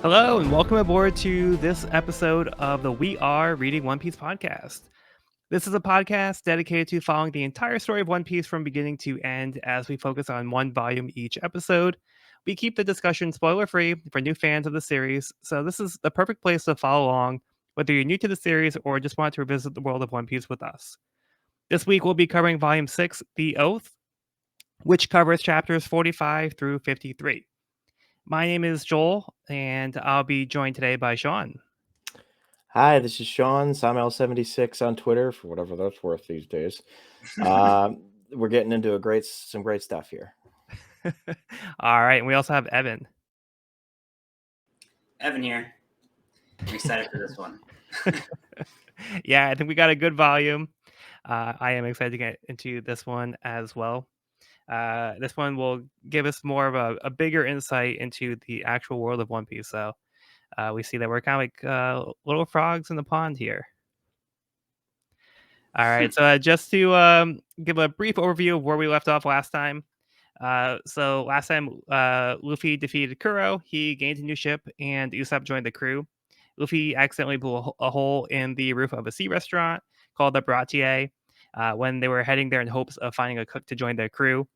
Hello, and welcome aboard to this episode of the We Are Reading One Piece podcast. This is a podcast dedicated to following the entire story of One Piece from beginning to end as we focus on one volume each episode. We keep the discussion spoiler free for new fans of the series, so this is the perfect place to follow along, whether you're new to the series or just want to revisit the world of One Piece with us. This week we'll be covering Volume 6, The Oath, which covers chapters 45 through 53. My name is Joel, and I'll be joined today by Sean. Hi, this is Sean, Samel76 on Twitter, for whatever that's worth these days. We're getting into some great stuff here. All right, and we also have Evan. Evan here. I'm excited for this one. Yeah, I think we got a good volume. I am excited to get into this one as well. This one will give us more of a bigger insight into the actual world of One Piece. So we see that we're kind of like little frogs in the pond here. All right, so just to give a brief overview of where we left off last time. So last time Luffy defeated Kuro, he gained a new ship, and Usopp joined the crew. Luffy accidentally blew a hole in the roof of a sea restaurant called the Bratier when they were heading there in hopes of finding a cook to join their crew.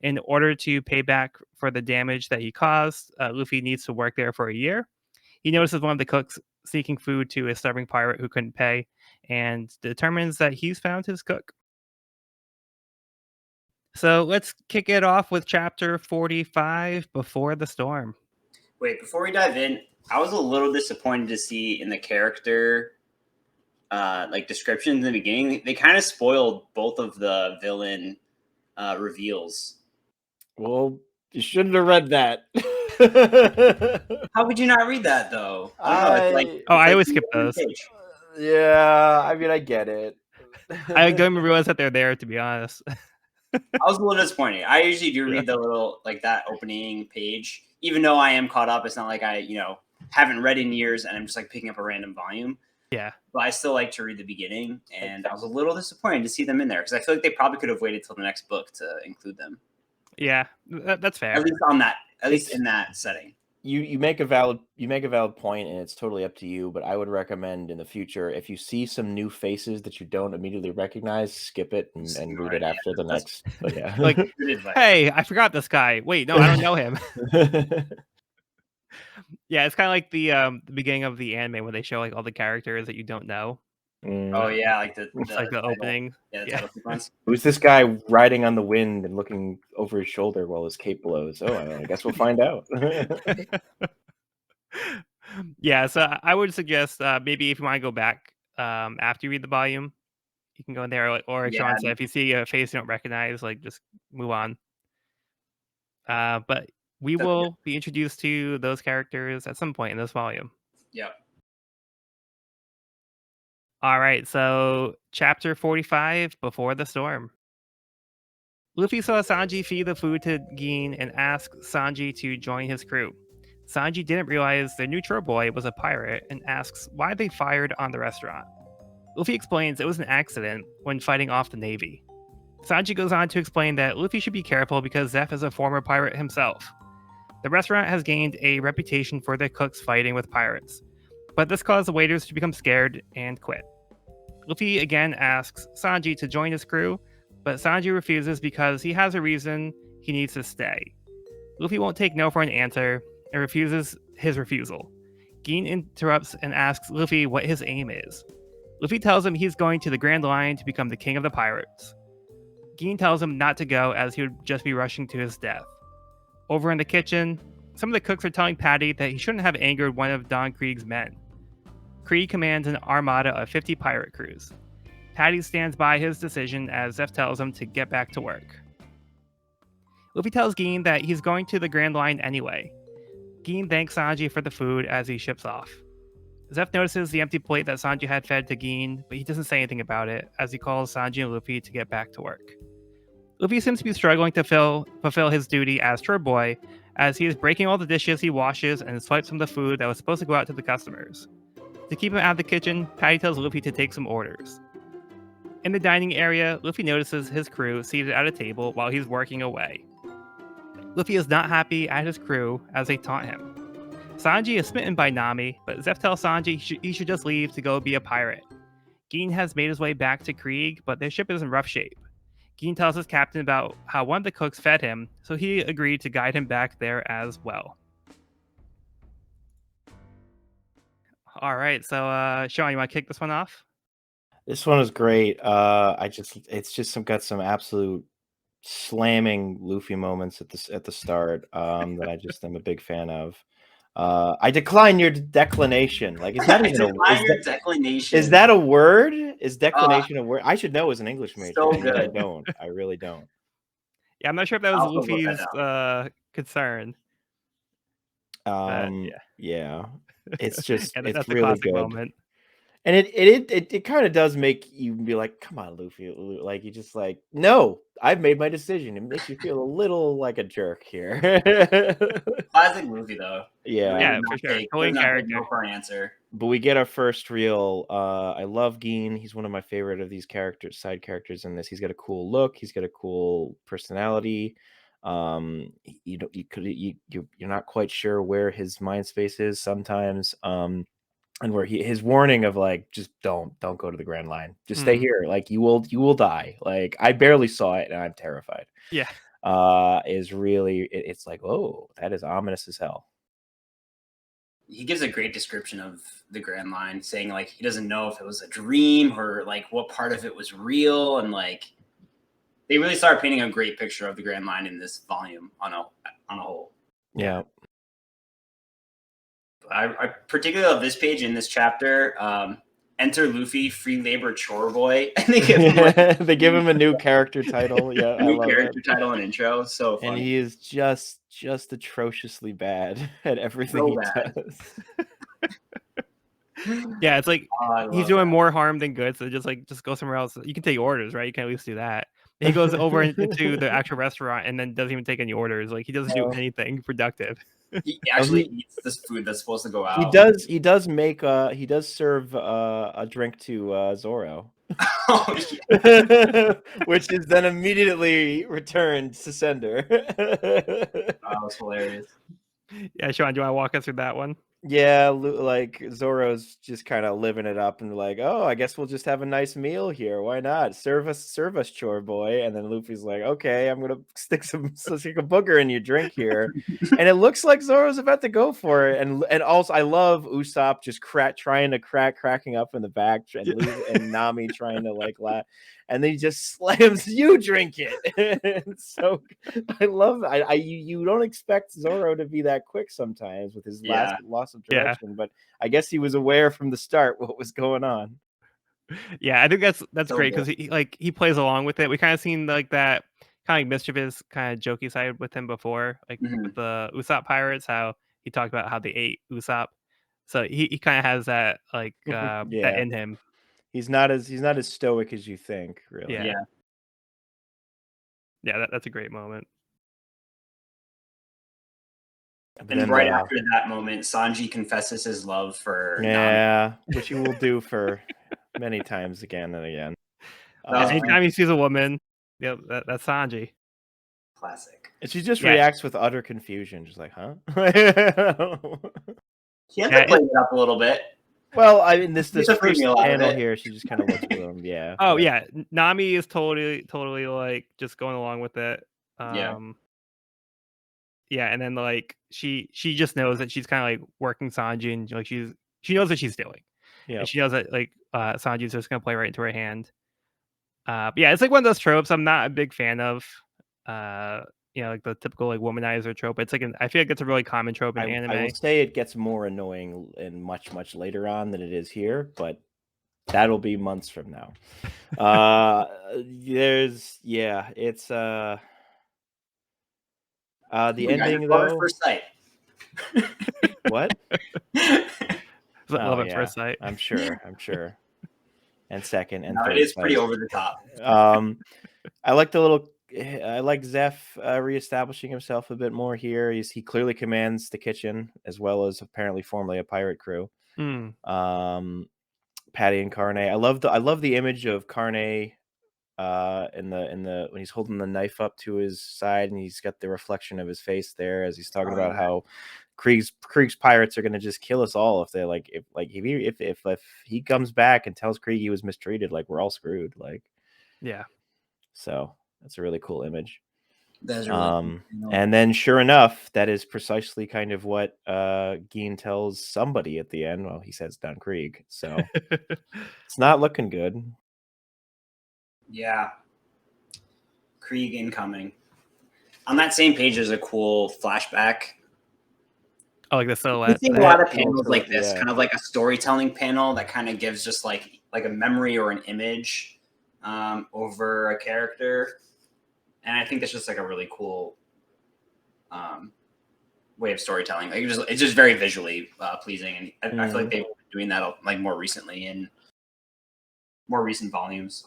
In order to pay back for the damage that he caused, Luffy needs to work there for a year. He notices one of the cooks sneaking food to a starving pirate who couldn't pay and determines that he's found his cook. So let's kick it off with chapter 45, Before the Storm. Wait, before we dive in, I was a little disappointed to see in the character descriptions in the beginning. They kind of spoiled both of the villain reveals. Well, you shouldn't have read that. How could you not read that thow? I always skip those. Yeah, I mean, I get it. I don't even realize that they're there, to be honest. I was a little disappointed. I usually do read the little, that opening page. Even though I am caught up, it's not like I, haven't read in years and I'm just picking up a random volume. Yeah. But I still like to read the beginning, and I was a little disappointed to see them in there because I feel like they probably could have waited till the next book to include them. Yeah, that's fair. At least in that setting. You make a valid point, and it's totally up to you. But I would recommend in the future, if you see some new faces that you don't immediately recognize, skip it and read it after the next. But yeah, like, hey, I forgot this guy. Wait, no, I don't know him. Yeah, it's kind of like the beginning of the anime when they show all the characters that you don't know. Oh yeah, the opening. Yeah, the title sequence. Who's this guy riding on the wind and looking over his shoulder while his cape blows? Oh, I guess we'll find out. Yeah, so I would suggest maybe if you want to go back after you read the volume, you can go in there, or Sean said, if you see a face you don't recognize, just move on. But we will be introduced to those characters at some point in this volume. Yep. All right, so chapter 45, Before the Storm. Luffy saw Sanji feed the food to Gin and asked Sanji to join his crew. Sanji didn't realize their new chore boy was a pirate and asks why they fired on the restaurant. Luffy explains it was an accident when fighting off the Navy. Sanji goes on to explain that Luffy should be careful because Zeph is a former pirate himself. The restaurant has gained a reputation for their cooks fighting with pirates, but this caused the waiters to become scared and quit. Luffy again asks Sanji to join his crew, but Sanji refuses because he has a reason he needs to stay. Luffy won't take no for an answer and refuses his refusal. Gin interrupts and asks Luffy what his aim is. Luffy tells him he's going to the Grand Line to become the king of the pirates. Gin tells him not to go as he would just be rushing to his death. Over in the kitchen, some of the cooks are telling Patty that he shouldn't have angered one of Don Krieg's men. Krieg commands an armada of 50 pirate crews. Patty stands by his decision as Zeph tells him to get back to work. Luffy tells Gin that he's going to the Grand Line anyway. Gin thanks Sanji for the food as he ships off. Zeph notices the empty plate that Sanji had fed to Gin, but he doesn't say anything about it as he calls Sanji and Luffy to get back to work. Luffy seems to be struggling to fulfill his duty as chore boy as he is breaking all the dishes he washes and swipes from the food that was supposed to go out to the customers. To keep him out of the kitchen, Patty tells Luffy to take some orders. In the dining area, Luffy notices his crew seated at a table while he's working away. Luffy is not happy at his crew as they taunt him. Sanji is smitten by Nami, but Zeph tells Sanji he should just leave to go be a pirate. Gin has made his way back to Krieg, but their ship is in rough shape. Gin tells his captain about how one of the cooks fed him, so he agreed to guide him back there as well. All right, so Sean, you want to kick this one off? This one is great. It's just got some absolute slamming Luffy moments at the start that I just am a big fan of. I decline your declination. Like, is that even declination? Is that a word? Is declination a word? I should know as an English major, So but I good. don't. I really don't. Yeah, I'm not sure if that was I'll also look Luffy's that concern. Yeah. It's just Yeah, it's that's a really classic good. moment. And it kind of does make you be like, come on, Luffy. Like, you just like, no, I've made my decision. It makes you feel a little like a jerk here. Classic movie though. Yeah. Yeah, for sure. Totally in Does not take character. no for an answer. But we get our first real. I love Gin. He's one of my favorite of these side characters in this. He's got a cool look. He's got a cool personality. You're not quite sure where his mind space is sometimes. And where his warning of like, just don't go to the Grand Line. Just stay here. Like, you will die. Like, I barely saw it and I'm terrified. Yeah. Is really it's like, oh, that is ominous as hell. He gives a great description of the Grand Line, saying like he doesn't know if it was a dream or like what part of it was real, and like they really start painting a great picture of the Grand Line in this volume on a whole. Yeah. I particularly love this page in this chapter. Enter Luffy, free labor chore boy. And they give him, they give him a new character title. Yeah, I love character title and intro. So funny. And he is just atrociously bad at everything he does. Yeah, it's like he's doing more harm than good. So just go somewhere else. You can take orders, right? You can at least do that. And he goes over into the actual restaurant and then doesn't even take any orders. Like, he doesn't do anything productive. He actually eats this food that's supposed to go out. He does make he does serve a drink to Zoro. Which is then immediately returned to sender. That was hilarious. Yeah, Sean, do you want to walk us through that one? Yeah, like Zoro's just kind of living it up and like, oh, I guess we'll just have a nice meal here. Why not? Serve us, chore boy. And then Luffy's like, okay, I'm gonna stick a booger in your drink here. And it looks like Zoro's about to go for it. And also, I love Usopp just cracking up in the back, and Nami trying to like laugh. And then he just slams, you drink it. So I love you don't expect Zoro to be that quick sometimes with his loss of direction, but I guess he was aware from the start what was going on. Yeah, I think that's great because he plays along with it. We kind of seen like that kind of like mischievous kind of jokey side with him before, like with the Usopp pirates, how he talked about how they ate Usopp. So he kind of has that like that in him. He's not as stoic as you think, really. Yeah, that's a great moment. And right after that moment, Sanji confesses his love for Nami. Which he will do for many times again and again. Anytime he sees a woman, that's Sanji. Classic. And she just reacts with utter confusion, just like, huh? He had to play it up a little bit. Well, I mean, this first panel here, she just kind of looks at him. Yeah. Oh, yeah. Nami is totally like just going along with it. Yeah, and then like she just knows that she's kind of like working Sanji, and like she knows what she's doing. Yeah, she knows that like Sanji's just gonna play right into her hand. Yeah, it's like one of those tropes I'm not a big fan of. Like the typical like womanizer trope. It's like I feel like it's a really common trope in anime. I will say it gets more annoying and much later on than it is here, but that'll be months from now. It's the ending though. At first sight. What? Love at first sight. I'm sure. And second and third. It is pretty over the top. I like Zeph reestablishing himself a bit more here. He clearly commands the kitchen as well as apparently formerly a pirate crew. Patty and Carne. I love the image of Carne in the when he's holding the knife up to his side and he's got the reflection of his face there as he's talking about how Krieg's pirates are gonna just kill us all if they if he comes back and tells Krieg he was mistreated, like we're all screwed. Like, Yeah. so that's a really cool image. That's really cool. And then sure enough, that is precisely kind of what Geen tells somebody at the end. Well, he says Don Krieg, so it's not looking good. Yeah. Krieg incoming. On that same page, there's a cool flashback. Oh, like the silhouette. We've seen a lot of panels like this, yeah. kind of like a storytelling panel that kind of gives just like a memory or an image over a character, and I think that's just like a really cool way of storytelling. Like it's just very visually pleasing, and I feel like they've been doing that like more recently in more recent volumes.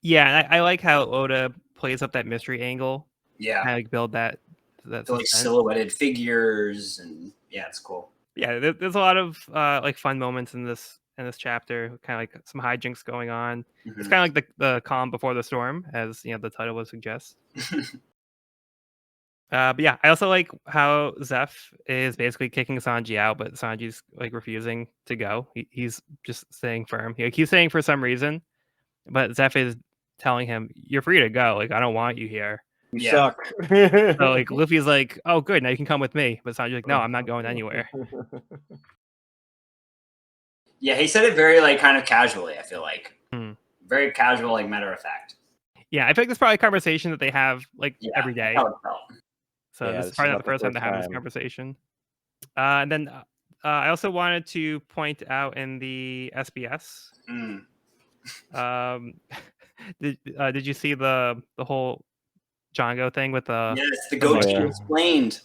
Yeah, and I like how Oda plays up that mystery angle. Yeah, I like build that so like silhouetted figures, and yeah, it's cool. Yeah, there's a lot of like fun moments in this chapter. Kind of like some hijinks going on. Mm-hmm. It's kind of like the calm before the storm, as the title would suggest. But yeah, I also like how Zeph is basically kicking Sanji out, but Sanji's like refusing to go. He's just staying firm. He keeps saying for some reason, but Zeph is telling him, "You're free to go. Like I don't want you here. You suck." So like Luffy's like, "Oh, good. Now you can come with me." But Sanji's like, "No, I'm not going anywhere." Yeah, he said it very like kind of casually. I feel like very casual, like matter of fact. Yeah, I think this is probably a conversation that they have like every day. So Yeah, this is probably not the first time they're having this conversation. And then I also wanted to point out in the SBS. Did you see the whole Django thing with the the goatee explained?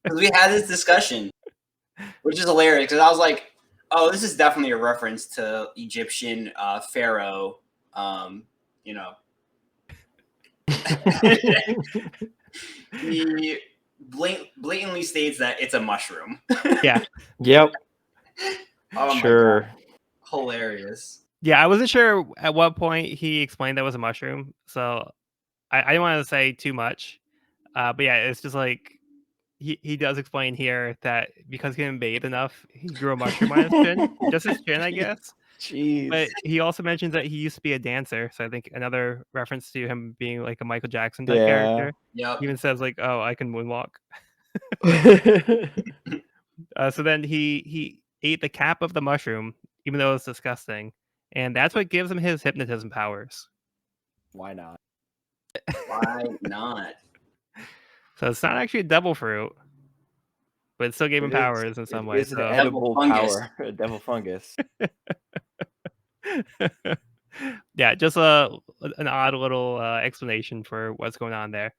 Because we had this discussion, which is hilarious. Because I was like, "Oh, this is definitely a reference to Egyptian pharaoh." He blatantly states that it's a mushroom. Yeah. Yep. Oh, sure. Hilarious. Yeah, I wasn't sure at what point he explained that was a mushroom, so I didn't want to say too much. But yeah, it's just like he does explain here that because he didn't bathe enough, he grew a mushroom on his chin, just his chin, I guess. Jeez. But he also mentions that he used to be a dancer, so I think another reference to him being like a Michael Jackson type character. Yep. He even says like, "Oh, I can moonwalk." So then he ate the cap of the mushroom, even though it's disgusting, and that's what gives him his hypnotism powers. Why not? Why not? So it's not actually a devil fruit, but it still gave him powers in some way. It's an edible power, a devil fungus. Yeah, just an odd little explanation for what's going on there.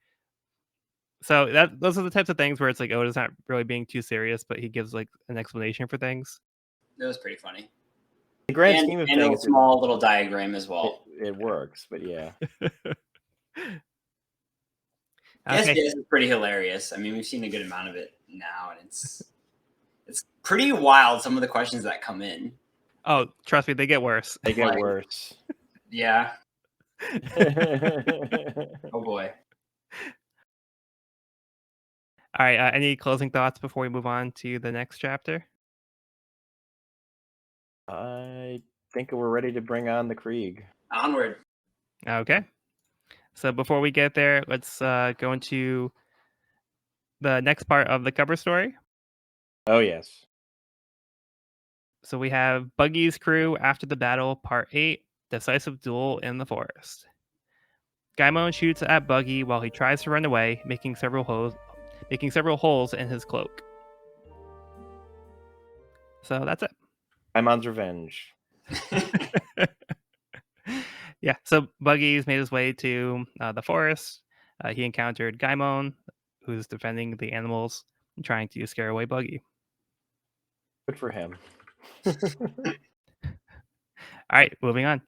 So those are the types of things where it's like Oda's not really being too serious, but he gives like an explanation for things. It was pretty funny. The grand scheme of things, a small little diagram as well. It works, but yeah. SBS is pretty hilarious. I mean, we've seen a good amount of it now, and it's pretty wild. Some of the questions that come in. Oh, trust me, they get worse. They get worse. Yeah. Oh boy. All right. Any closing thoughts before we move on to the next chapter? I think we're ready to bring on the Krieg. Onward. Okay. So before we get there, let's go into the next part of the cover story. Oh, yes. So we have Buggy's crew after the battle, part 8, decisive duel in the forest. Gaimon shoots at Buggy while he tries to run away, making several holes in his cloak. So that's it. Gaimon's revenge. Yeah, so Buggy's made his way to the forest. He encountered Gaimon, who's defending the animals and trying to scare away Buggy. Good for him. All right, moving on.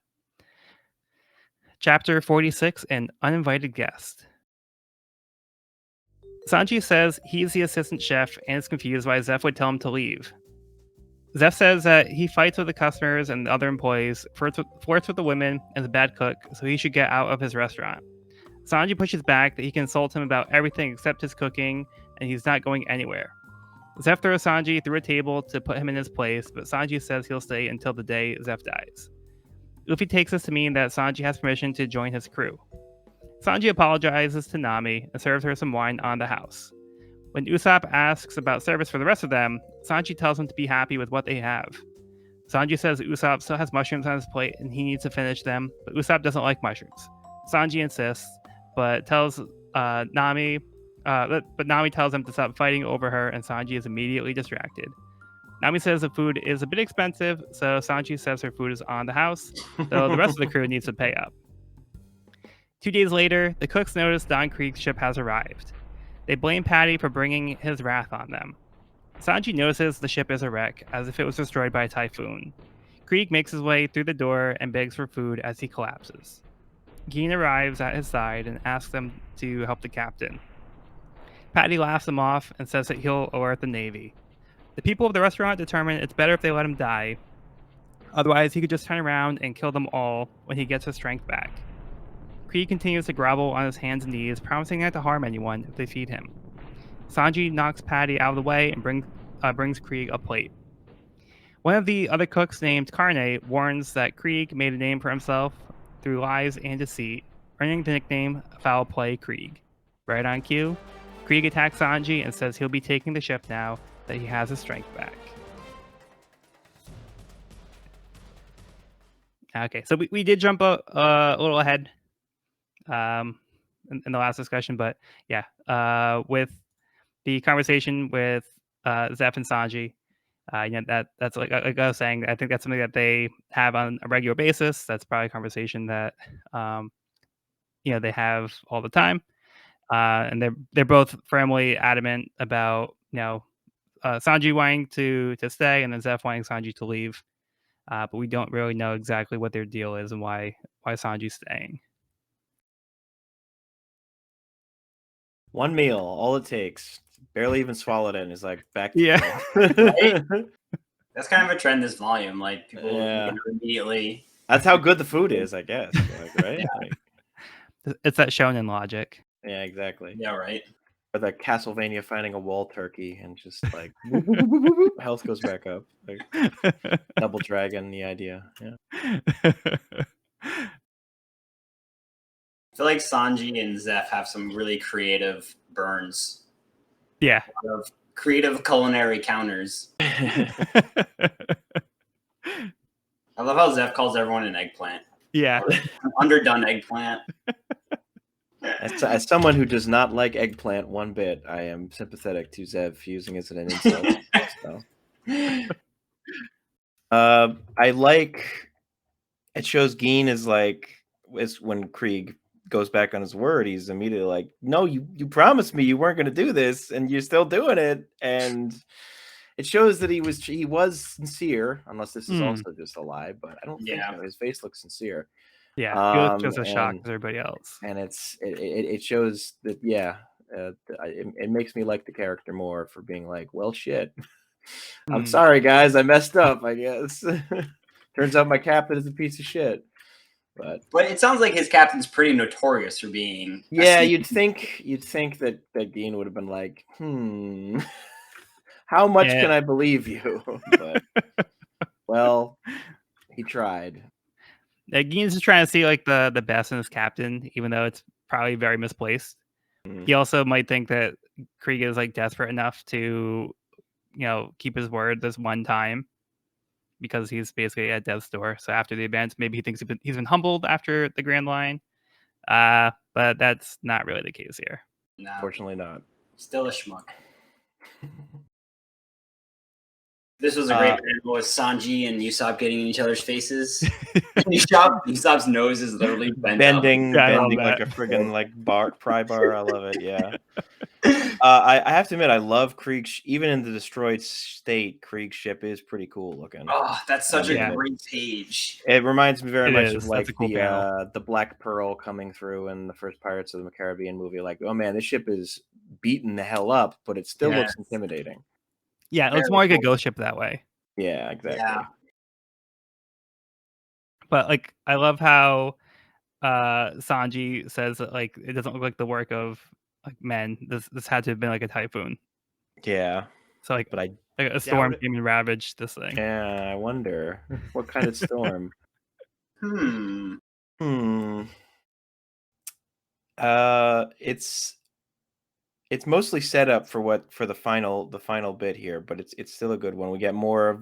Chapter 46, An Uninvited Guest. Sanji says he's the assistant chef and is confused why Zeph would tell him to leave. Zeph says that he fights with the customers and the other employees, flirts with the women, and is a bad cook, so he should get out of his restaurant. Sanji pushes back that he can insult him about everything except his cooking, and he's not going anywhere. Zeph throws Sanji through a table to put him in his place, but Sanji says he'll stay until the day Zeph dies. Luffy takes this to mean that Sanji has permission to join his crew. Sanji apologizes to Nami and serves her some wine on the house. When Usopp asks about service for the rest of them, Sanji tells him to be happy with what they have. Sanji says Usopp still has mushrooms on his plate and he needs to finish them, but Usopp doesn't like mushrooms. Sanji insists, but tells Nami, but Nami tells him to stop fighting over her, and Sanji is immediately distracted. Nami says the food is a bit expensive, so Sanji says her food is on the house, though the rest of the crew needs to pay up. 2 days later, the cooks notice Don Krieg's ship has arrived. They blame Patty for bringing his wrath on them. Sanji notices the ship is a wreck, as if it was destroyed by a typhoon. Krieg makes his way through the door and begs for food as he collapses. Gin arrives at his side and asks them to help the captain. Patty laughs him off and says that he'll alert the Navy. The people of the restaurant determine it's better if they let him die. Otherwise, he could just turn around and kill them all when he gets his strength back. Krieg continues to grovel on his hands and knees, promising not to harm anyone if they feed him. Sanji knocks Patty out of the way and brings Krieg a plate. One of the other cooks, named Carne, warns that Krieg made a name for himself through lies and deceit, earning the nickname Foul Play Krieg. Right on cue, Krieg attacks Sanji and says he'll be taking the ship now that he has his strength back. Okay, so we did jump a little ahead in the last discussion, but yeah, with the conversation with Zeph and Sanji, that's like I was saying, I think that's something that they have on a regular basis. That's probably a conversation that they have all the time, and they're both firmly adamant about Sanji wanting to stay, and then Zeph wanting Sanji to leave. But we don't really know exactly what their deal is and why Sanji's staying. One meal, all it takes. Barely even swallowed it, and is like back to Yeah. Right? That's kind of a trend this volume. Like people Yeah. immediately. That's how good the food is, I guess. Like, right? Yeah. Like, it's that shonen logic. Yeah, exactly. Yeah, right. Or the Castlevania finding a wall turkey and just like health goes back up. Like Double Dragon, the idea. Yeah. I feel like Sanji and Zeph have some really creative burns. Yeah. A lot of creative culinary counters. I love how Zeph calls everyone an eggplant. Yeah. An underdone eggplant. As someone who does not like eggplant one bit, I am sympathetic to Zev using it as an insult. So. I like it shows Gin is when Krieg goes back on his word, he's immediately like, no, you promised me you weren't going to do this and you're still doing it. And it shows that he was sincere, unless this is also just a lie, but I don't think so. His face looks sincere. Yeah, he looks just as shocked as everybody else. And it shows that, it makes me like the character more for being like, well, shit. I'm sorry, guys. I messed up, I guess. Turns out my captain is a piece of shit. But it sounds like his captain's pretty notorious for being. Yeah, you'd think that Gin would have been like, how much can I believe you? But well, he tried. Gin's just trying to see like the best in his captain, even though it's probably very misplaced. He also might think that Krieg is like desperate enough to, keep his word this one time, because he's basically at death's door. So after the event, maybe he thinks he's been humbled after the Grand Line. But that's not really the case here. No, Fortunately not. Still a schmuck. This was a great panel with Sanji and Usopp getting in each other's faces. Usopp's nose is literally bending like a friggin' pry bar. I love it. Yeah. I have to admit, I love Krieg. Even in the destroyed state, Krieg's ship is pretty cool looking. Oh, that's such a great page. It reminds me very much of like the Black Pearl coming through in the first Pirates of the Caribbean movie. Like, oh man, this ship is beaten the hell up, but it still looks intimidating. Yeah, it looks more like a ghost ship that way. Yeah, exactly. Yeah. But like, I love how Sanji says that like it doesn't look like the work of like men. This had to have been like a typhoon. Yeah, So like, but I like a doubt storm it. came and ravaged this thing. Yeah, I wonder what kind of storm. Hmm. Hmm. It's mostly set up for the final bit here, but it's still a good one. We get more of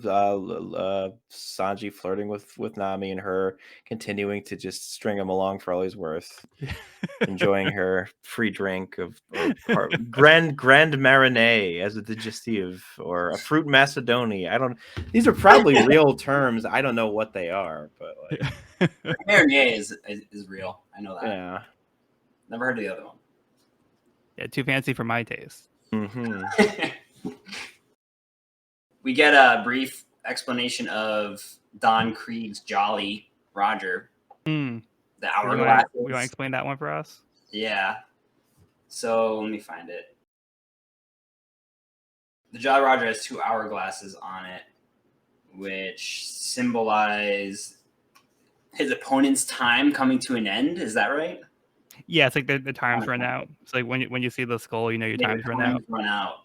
Sanji flirting with Nami and her continuing to just string him along for all he's worth, enjoying her free drink of or grand marinade as a digestive or a fruit macedoni. I don't. These are probably real terms. I don't know what they are, but like Marinade is real. I know that. yeah. Never heard of the other one. Yeah, too fancy for my taste. Mm-hmm. We get a brief explanation of Don Krieg's Jolly Roger, Hmm. the We hourglasses. want to explain that one for us? Yeah. So let me find it. The Jolly Roger has 2 hourglasses on it, which symbolize his opponent's time coming to an end. Is that right? Yeah, it's like the time's run out. It's like when you see the skull, you know your Yeah, time's run out. Run out.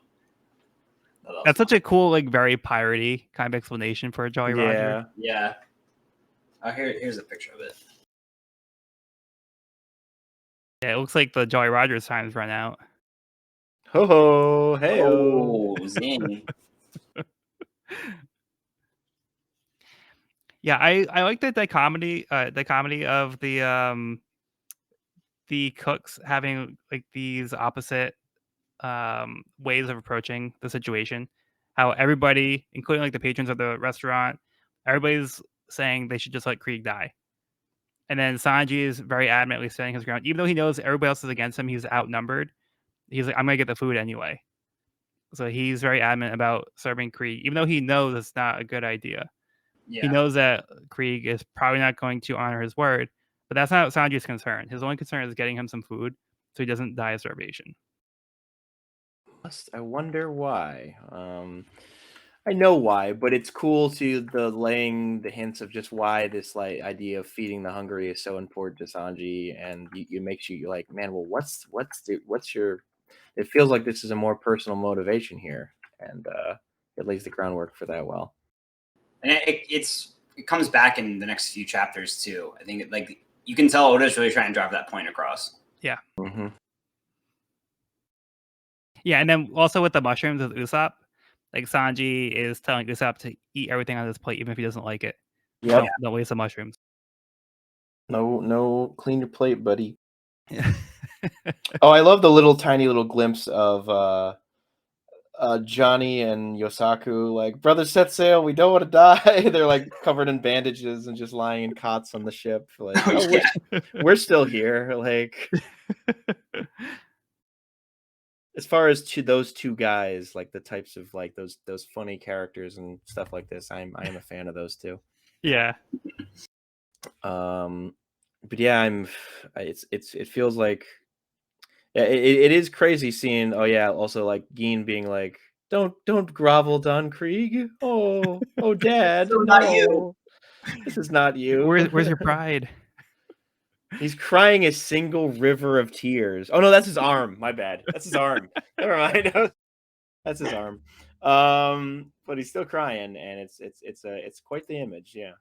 Oh, That's such a cool, like very piratey kind of explanation for a Jolly Roger. Yeah. Yeah. Oh, here's a picture of it. Yeah, it looks like the Jolly Roger's time's run out. Ho ho, hey Oh, zing. Yeah, I like the dichotomy of the cooks having like these opposite ways of approaching the situation. How everybody, including like the patrons of the restaurant, everybody's saying they should just let Krieg die. And then Sanji is very adamantly standing his ground, even though he knows everybody else is against him. He's outnumbered. He's like, I'm gonna get the food anyway. So he's very adamant about serving Krieg, even though he knows it's not a good idea. Yeah. He knows that Krieg is probably not going to honor his word, but that's not Sanji's concern. His only concern is getting him some food so he doesn't die of starvation. I wonder why. I know why, but it's cool to the laying the hints of just why this like idea of feeding the hungry is so important to Sanji, and you makes you like, man, well, what's your? It feels like this is a more personal motivation here, and it lays the groundwork for that well. And it comes back in the next few chapters too. I think like you can tell Oda's really trying to drive that point across. Yeah. Mm-hmm. Yeah, and then also with the mushrooms with Usopp, like Sanji is telling Usopp to eat everything on his plate, even if he doesn't like it. Yep. Don't waste the mushrooms. No, clean your plate, buddy. Oh, I love the little tiny little glimpse of Johnny and Yosaku, like, brother, set sail, we don't want to die. They're like covered in bandages and just lying in cots on the ship. Like, Oh, yeah. we're still here. Like, as far as to those two guys, like the types of like those funny characters and stuff like this, I am a fan of those two. Yeah. But yeah, it feels like it is crazy seeing. Oh yeah, also like Geen being like, don't grovel, Don Krieg. Oh Dad, So no, not you. this is not you. Where's your pride? He's crying a single river of tears. Oh no, that's his arm. My bad. That's his arm. Never mind. That's his arm. But he's still crying, and it's quite the image. Yeah.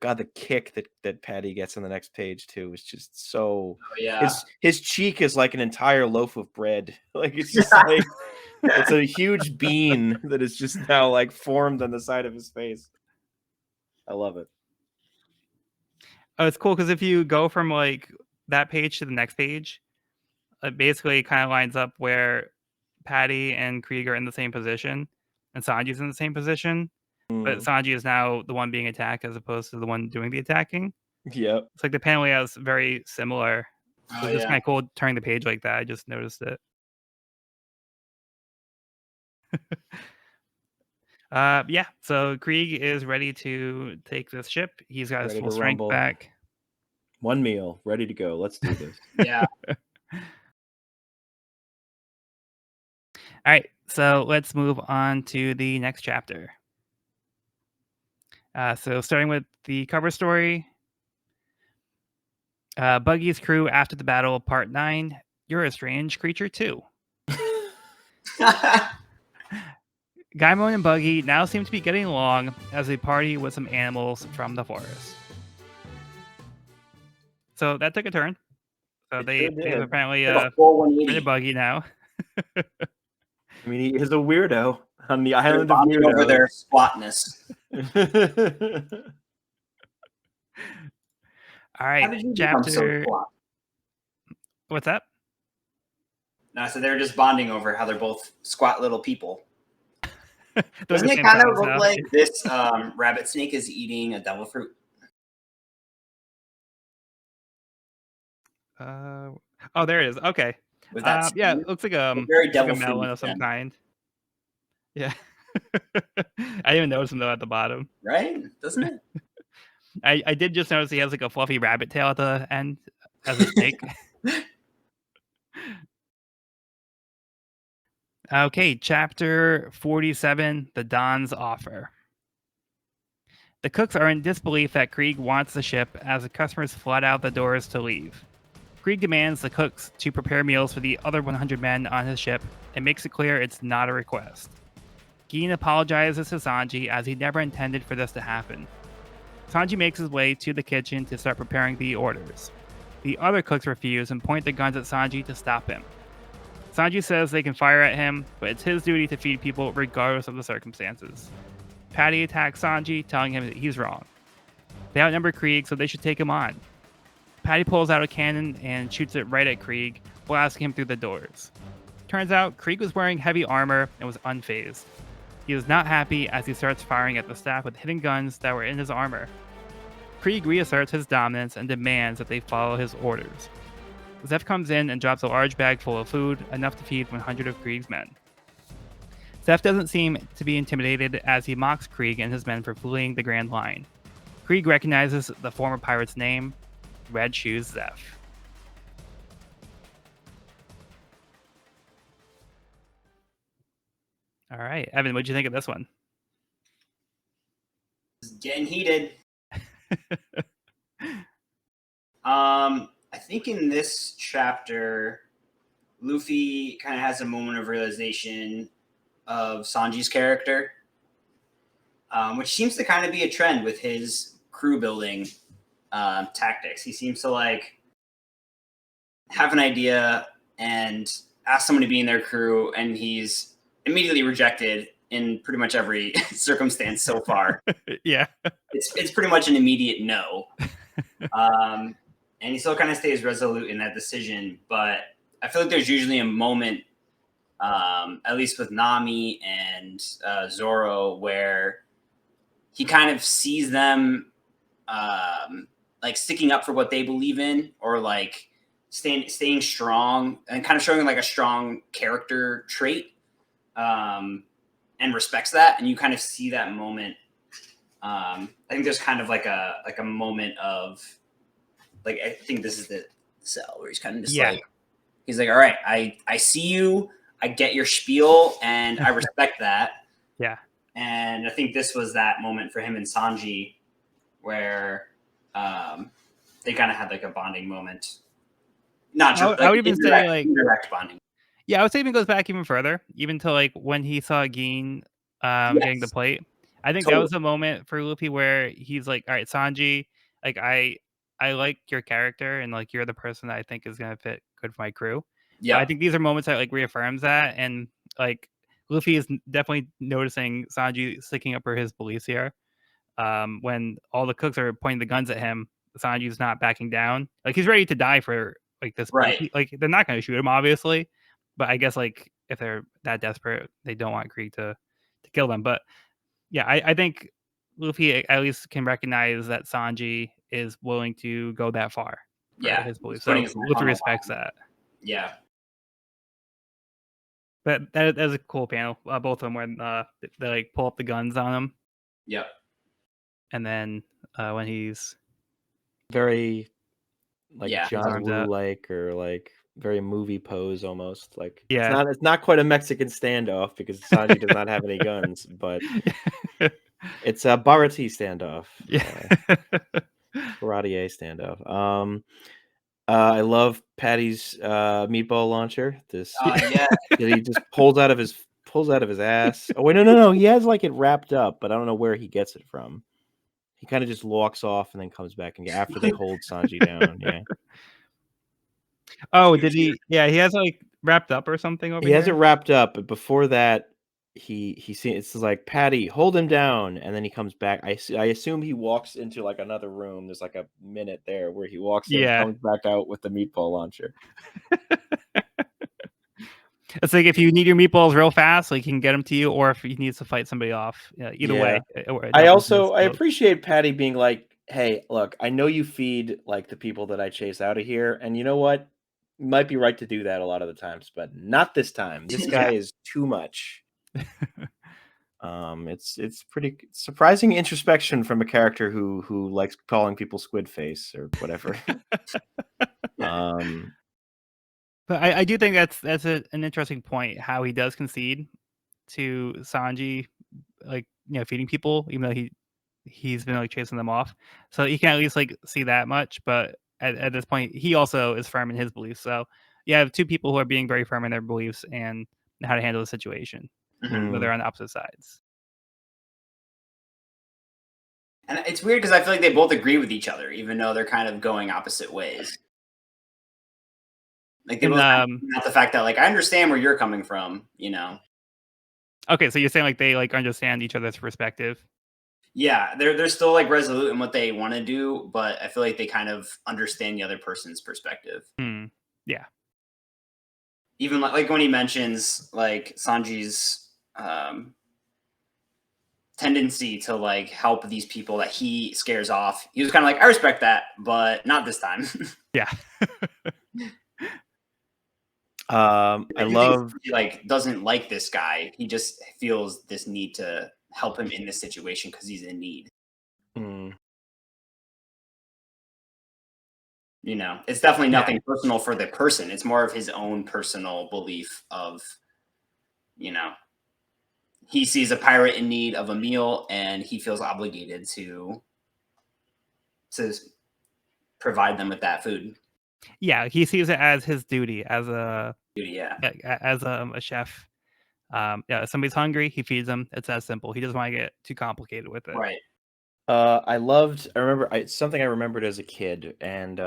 God, the kick that Patty gets on the next page too is just so. Oh, yeah. His cheek is like an entire loaf of bread. Like it's just like it's a huge bean that is just now like formed on the side of his face. I love it. Oh, it's cool because if you go from like that page to the next page, it basically kind of lines up where Patty and Krieg are in the same position, and Sanji's in the same position. But Sanji is now the one being attacked as opposed to the one doing the attacking. Yep. It's like the panel layout's very similar. Oh, It's just yeah. kind of cool turning the page like that. I just noticed it. Yeah. So Krieg is ready to take this ship. He's got his Ready full to strength rumble. back. One meal, ready to go. Let's do this. Yeah. All right. So let's move on to the next chapter. So starting with the cover story, Buggy's crew after the battle, part 9. You're a strange creature too. Gaimon and Buggy now seem to be getting along as they party with some animals from the forest. So that took a turn. So It sure they've did. apparently Like a full joined 180. Buggy now. I mean, he is a weirdo on the They're island of bonding over their weirdos. squatness. All How right, did you become so chapter. squat? What's that? No, so they're just bonding over how they're both squat little people. They're Doesn't the it same kind of size look now. like this rabbit snake is eating a devil fruit? Oh, there it is. Okay. With that Yeah, skin? it looks like Very like devil a melon fruit of some skin, kind. Yeah. I didn't even notice him though at the bottom. right? Doesn't it? I did just notice he has like a fluffy rabbit tail at the end as a snake. Okay, chapter 47, The Don's Offer. The cooks are in disbelief that Krieg wants the ship as the customers flood out the doors to leave. Krieg demands the cooks to prepare meals for the other 100 men on his ship and makes it clear it's not a request. Gin apologizes to Sanji as he never intended for this to happen. Sanji makes his way to the kitchen to start preparing the orders. The other cooks refuse and point their guns at Sanji to stop him. Sanji says they can fire at him, but it's his duty to feed people regardless of the circumstances. Patty attacks Sanji, telling him that he's wrong. They outnumber Krieg, so they should take him on. Patty pulls out a cannon and shoots it right at Krieg, blasting him through the doors. Turns out, Krieg was wearing heavy armor and was unfazed. He is not happy as he starts firing at the staff with hidden guns that were in his armor. Krieg reasserts his dominance and demands that they follow his orders. Zeph comes in and drops a large bag full of food, enough to feed 100 of Krieg's men. Zeph doesn't seem to be intimidated as he mocks Krieg and his men for fleeing the Grand Line. Krieg recognizes the former pirate's name, Red Shoes Zeph. All right, Evan, what'd you think of this one? It's getting heated. I think in this chapter, Luffy kind of has a moment of realization of Sanji's character, which seems to kind of be a trend with his crew building tactics. He seems to like have an idea and ask someone to be in their crew, and he's immediately rejected in pretty much every circumstance so far. Yeah. It's pretty much an immediate no. And he still kind of stays resolute in that decision, but I feel like there's usually a moment, at least with Nami and Zoro, where he kind of sees them like sticking up for what they believe in, or like staying strong and kind of showing like a strong character trait, and respects that. And you kind of see that moment. I think there's kind of like a moment of like, I think this is the cell where he's kind of just like, he's like, all right, I see you, I get your spiel, and I respect that. Yeah. And I think this was that moment for him and Sanji where they kind of had like a bonding moment. Not just I would even say like indirect bonding. Yeah, I would say even goes back even further, even to like when he saw Gin getting the plate. I think that was a moment for Luffy where he's like, all right, Sanji, like I like your character and like you're the person that I think is gonna fit good for my crew. Yeah, I think these are moments that like reaffirms that, and like Luffy is definitely noticing Sanji sticking up for his beliefs here. When all the cooks are pointing the guns at him, Sanji's not backing down. Like he's ready to die for like this belief. right. Like they're not going to shoot him, obviously, but I guess like if they're that desperate, they don't want Krieg to kill them. But yeah, I think Luffy at least can recognize that Sanji is willing to go that far for Yeah, his belief. putting So his neck Luffy on the respects line. that. Yeah, But that's a cool panel. Both of them when they like pull up the guns on him. yep. And then when he's very like Yeah. John arms Woo out. like, or like very movie pose almost. Like Yeah. it's not quite a Mexican standoff because Sanji does not have any guns, but it's a Barati standoff, Yeah. karate standoff. I love Patty's meatball launcher. This Yeah. that he just pulls out of his ass. Oh wait, no. He has like it wrapped up, but I don't know where he gets it from. He kind of just walks off and then comes back and after they hold Sanji down. Yeah, Oh, did he? Yeah, he has like wrapped up or something over he has it here. wrapped up, but before that, he see it's like Patty, hold him down, and then he comes back. I assume he walks into like another room. There's like a minute there where he walks in, Yeah, comes back out with the meatball launcher. it's like if you need your meatballs real fast, like he can get them to you, or if he needs to fight somebody off. Yeah, either way, Yeah. it definitely has I skills. appreciate Patty being like, "Hey, look, I know you feed like the people that I chase out of here, and you know what? You might be right to do that a lot of the times, but not this time. This guy Yeah. is too much." It's pretty surprising introspection from a character who likes calling people squid face or whatever. um, But I do think that's an interesting point. How he does concede to Sanji, like feeding people, even though he's been like chasing them off. So he can at least like see that much. But at this point, he also is firm in his beliefs. So you have two people who are being very firm in their beliefs and how to handle the situation, Mhm. but mm, they're on opposite sides. And it's weird because I feel like they both agree with each other, even though they're kind of going opposite ways. Like they And both kind of point out the fact that like I understand where you're coming from, you know. okay, so you're saying like they like understand each other's perspective. Yeah, they're still like resolute in what they want to do, but I feel like they kind of understand the other person's perspective. Hmm. Yeah. Even like when he mentions like Sanji's tendency to like help these people that he scares off, he was kind of like, I respect that, but not this time. Yeah. I I do think love he like doesn't like this guy. He just feels this need to help him in this situation because he's in need. mm, You know, it's definitely Yeah. nothing personal for the person. It's more of his own personal belief of, you know, he sees a pirate in need of a meal and he feels obligated to provide them with that food. Yeah. He sees it as his duty as Yeah. a chef. Yeah, if somebody's hungry, he feeds them. It's that simple. He doesn't want to get too complicated with it. Right. I remember it's something I remembered as a kid, and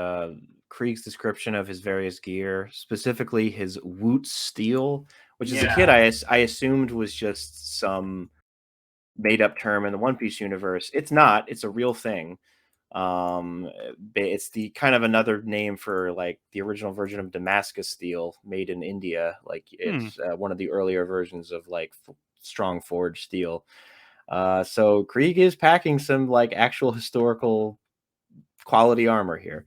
Krieg's description of his various gear, specifically his Woot steel, which as a kid Yeah. I assumed was just some made up term in the One Piece universe. It's not. It's a real thing. It's the kind of another name for like the original version of Damascus steel made in India. Like Hmm. it's one of the earlier versions of like strong forged steel. So Krieg is packing some like actual historical quality armor here.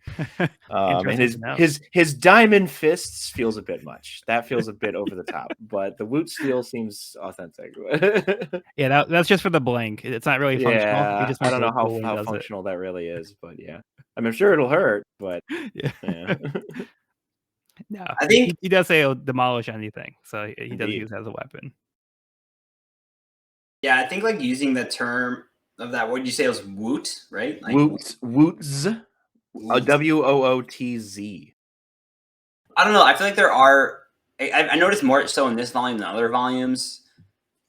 And Interesting to know. his diamond fists feels a bit much. That feels a bit over the top, but the Woot steel seems authentic. Yeah, that's just for the blank. It's not really functional. It Yeah, just I makes don't it know look cool when he how does it. functional that really is, but yeah. I mean, I'm sure it'll hurt, but Yeah. yeah. No, I he, think he he does say he'll demolish anything, so he does Indeed. use it as a weapon. yeah, I think like using the term of that word you say it was woot, right? Like Woots. woot. Wootz. I don't know. I feel like there are. I noticed more so in this volume than other volumes.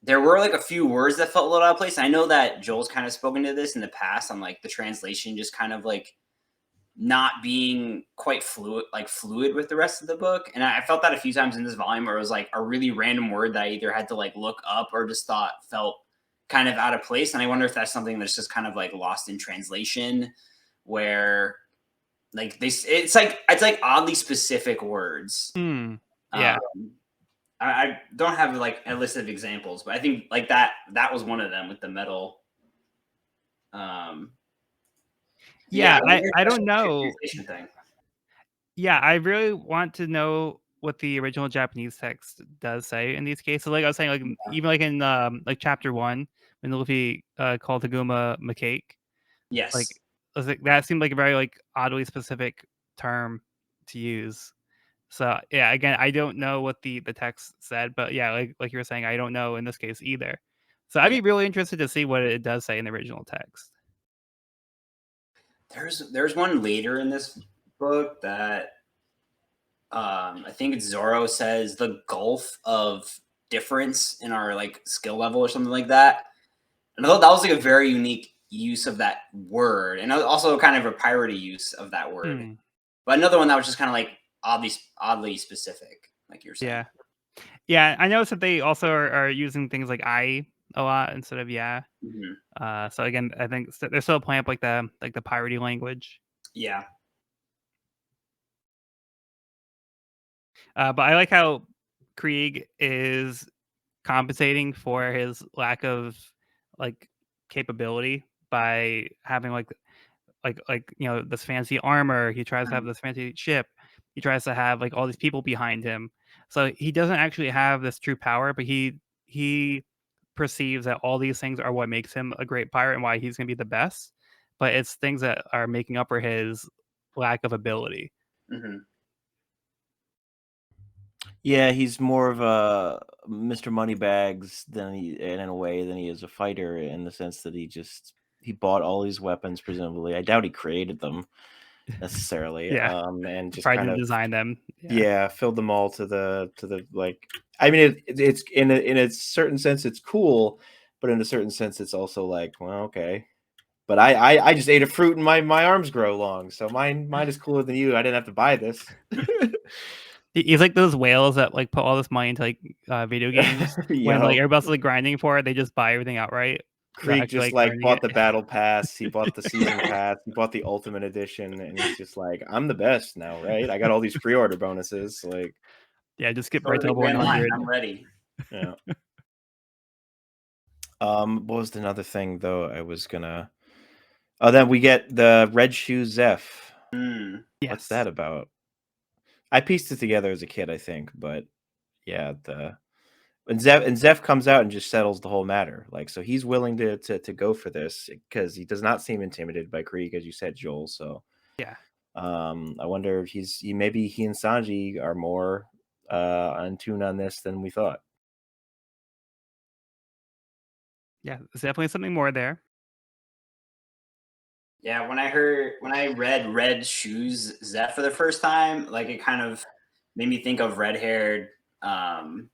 There were like a few words that felt a little out of place. I know that Joel's kind of spoken to this in the past on like the translation, just kind of like not being quite fluid with the rest of the book. And I felt that a few times in this volume where it was like a really random word that I either had to like look up or just thought felt kind of out of place. And I wonder if that's something that's just kind of like lost in translation, where like it's like oddly specific words. Hmm. Um, Yeah. I don't have like a list of examples, but I think like that was one of them with the metal. Um, yeah, Yeah. I I wonder if I that's don't just like a know. translation thing. Yeah, I really want to know what the original Japanese text does say in these cases. Like I was saying, like even like in like chapter 1 when Luffy called Taguma Macake, like Yes. I was like that seemed like a very like oddly specific term to use. So yeah, again, I don't know what the text said, but yeah, like you were saying, I don't know in this case either. So I'd Yeah. be really interested to see what it does say in the original text. There's one later in this book that I think it's Zoro says the gulf of difference in our like skill level or something like that. And I thought that was like a very unique use of that word, and also kind of a piratey use of that word. Hmm. But another one that was just kind of like oddly specific, like you're saying. Yeah, yeah. I noticed that they also are using things like "I" a lot instead of "yeah." Mhm. So again, I think they're still playing up like the piratey language. Yeah. But I like how Krieg is compensating for his lack of like capability by having this fancy armor. He tries to have Mhm. this fancy ship. He tries to have like all these people behind him. So he doesn't actually have this true power, but he perceives that all these things are what makes him a great pirate and why he's going to be the best. But it's things that are making up for his lack of ability. Mhm. Yeah, he's more of a Mr. Moneybags than in a way than he is a fighter in the sense that he bought all these weapons presumably. I doubt he created them necessarily, Yeah, and he just probably kind didn't of design them. Yeah, yeah, filled them all to the like. I mean, it's in a certain sense it's cool, but in a certain sense it's also like, well, okay. But I just ate a fruit and my arms grow long, so mine is cooler than you. I didn't have to buy this. he's like those whales that like put all this money into like video games when like Yo, everybody else is like grinding for it. They just buy everything outright without Krieg actually just like like earning bought it. the battle pass, he bought the season pass, he bought the ultimate edition, and he's just like, I'm the best now, right? I got all these pre-order bonuses, like, Yeah, just skip Go right to to the level Grand Line. 100. I'm ready. yeah. What was another thing though? I was gonna. Oh, then we get the Red Shoe Zeph. Mm. What's Yes. that about? I pieced it together as a kid, I think, but yeah, Zeph comes out and just settles the whole matter. Like, so he's willing to go for this because he does not seem intimidated by Krieg, as you said, Joel. So, Yeah. I wonder if maybe he and Sanji are more in tune on this than we thought. Yeah. There's definitely something more there. Yeah, when I read Red Shoes Zeph for the first time, like it kind of made me think of um,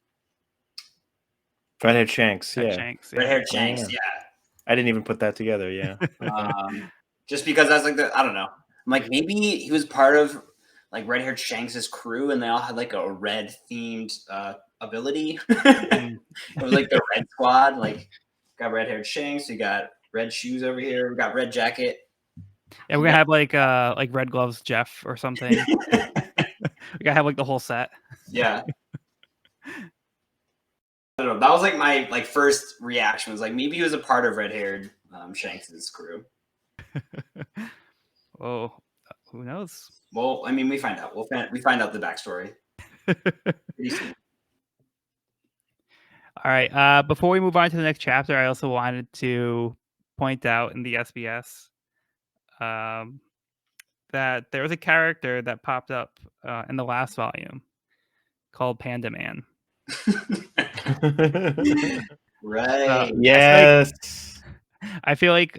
Redhead Shanks, At yeah. Shanks. red Yeah. haired Oh Shanks. yeah, Yeah, I didn't even put that together. Yeah. Okay. just because I was like, I don't know. I'm like, maybe he was part of like red haired Shanks's crew, and they all had like a red themed ability. It Mhm. was like the Red Squad. Like, got red haired Shanks. We got red shoes over here. We got red jacket. Yeah, we're We gonna got have like Red Gloves Jeff or something. We gotta have like the whole set. yeah. I don't know. That was like my like first reaction was like maybe he was a part of red haired Shanks's crew. Oh, who knows? Well, I mean, we find out. We find out the backstory pretty soon. All right. Before we move on to the next chapter, I also wanted to point out in the SBS um, that there was a character that popped up in the last volume called Panda Man. So Right. Yes. I feel like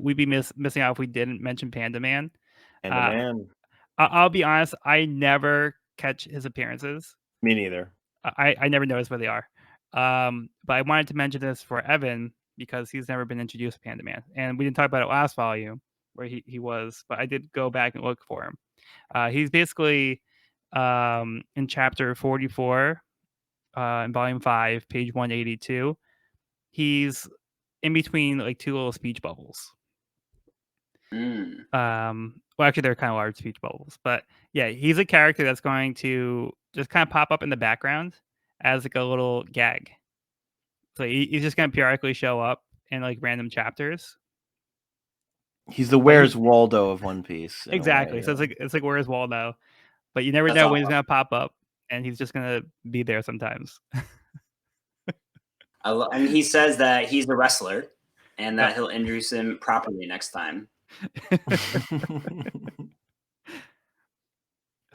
we'd be missing out if we didn't mention Panda Man. And a Uh, man. I'll be honest, I never catch his appearances. Me neither. I never notice where they are. But I wanted to mention this for Evan because he's never been introduced to Panda Man, and we didn't talk about it last volume where he was, but I did go back and look for him. He's basically in chapter 44 in volume 5, page 182. He's in between like two little speech bubbles. Mm. Well, actually, they're kind of large speech bubbles, but yeah, he's a character that's going to just kind of pop up in the background as like a little gag. So he's just going to periodically show up in like random chapters. He's the But Where's Waldo of One Piece in a way. exactly, so it's like where's Waldo, but you never That's know when he's awesome. going to pop up, and he's just going to be there sometimes. And he says that he's a wrestler and Yep. that he'll introduce him properly next time.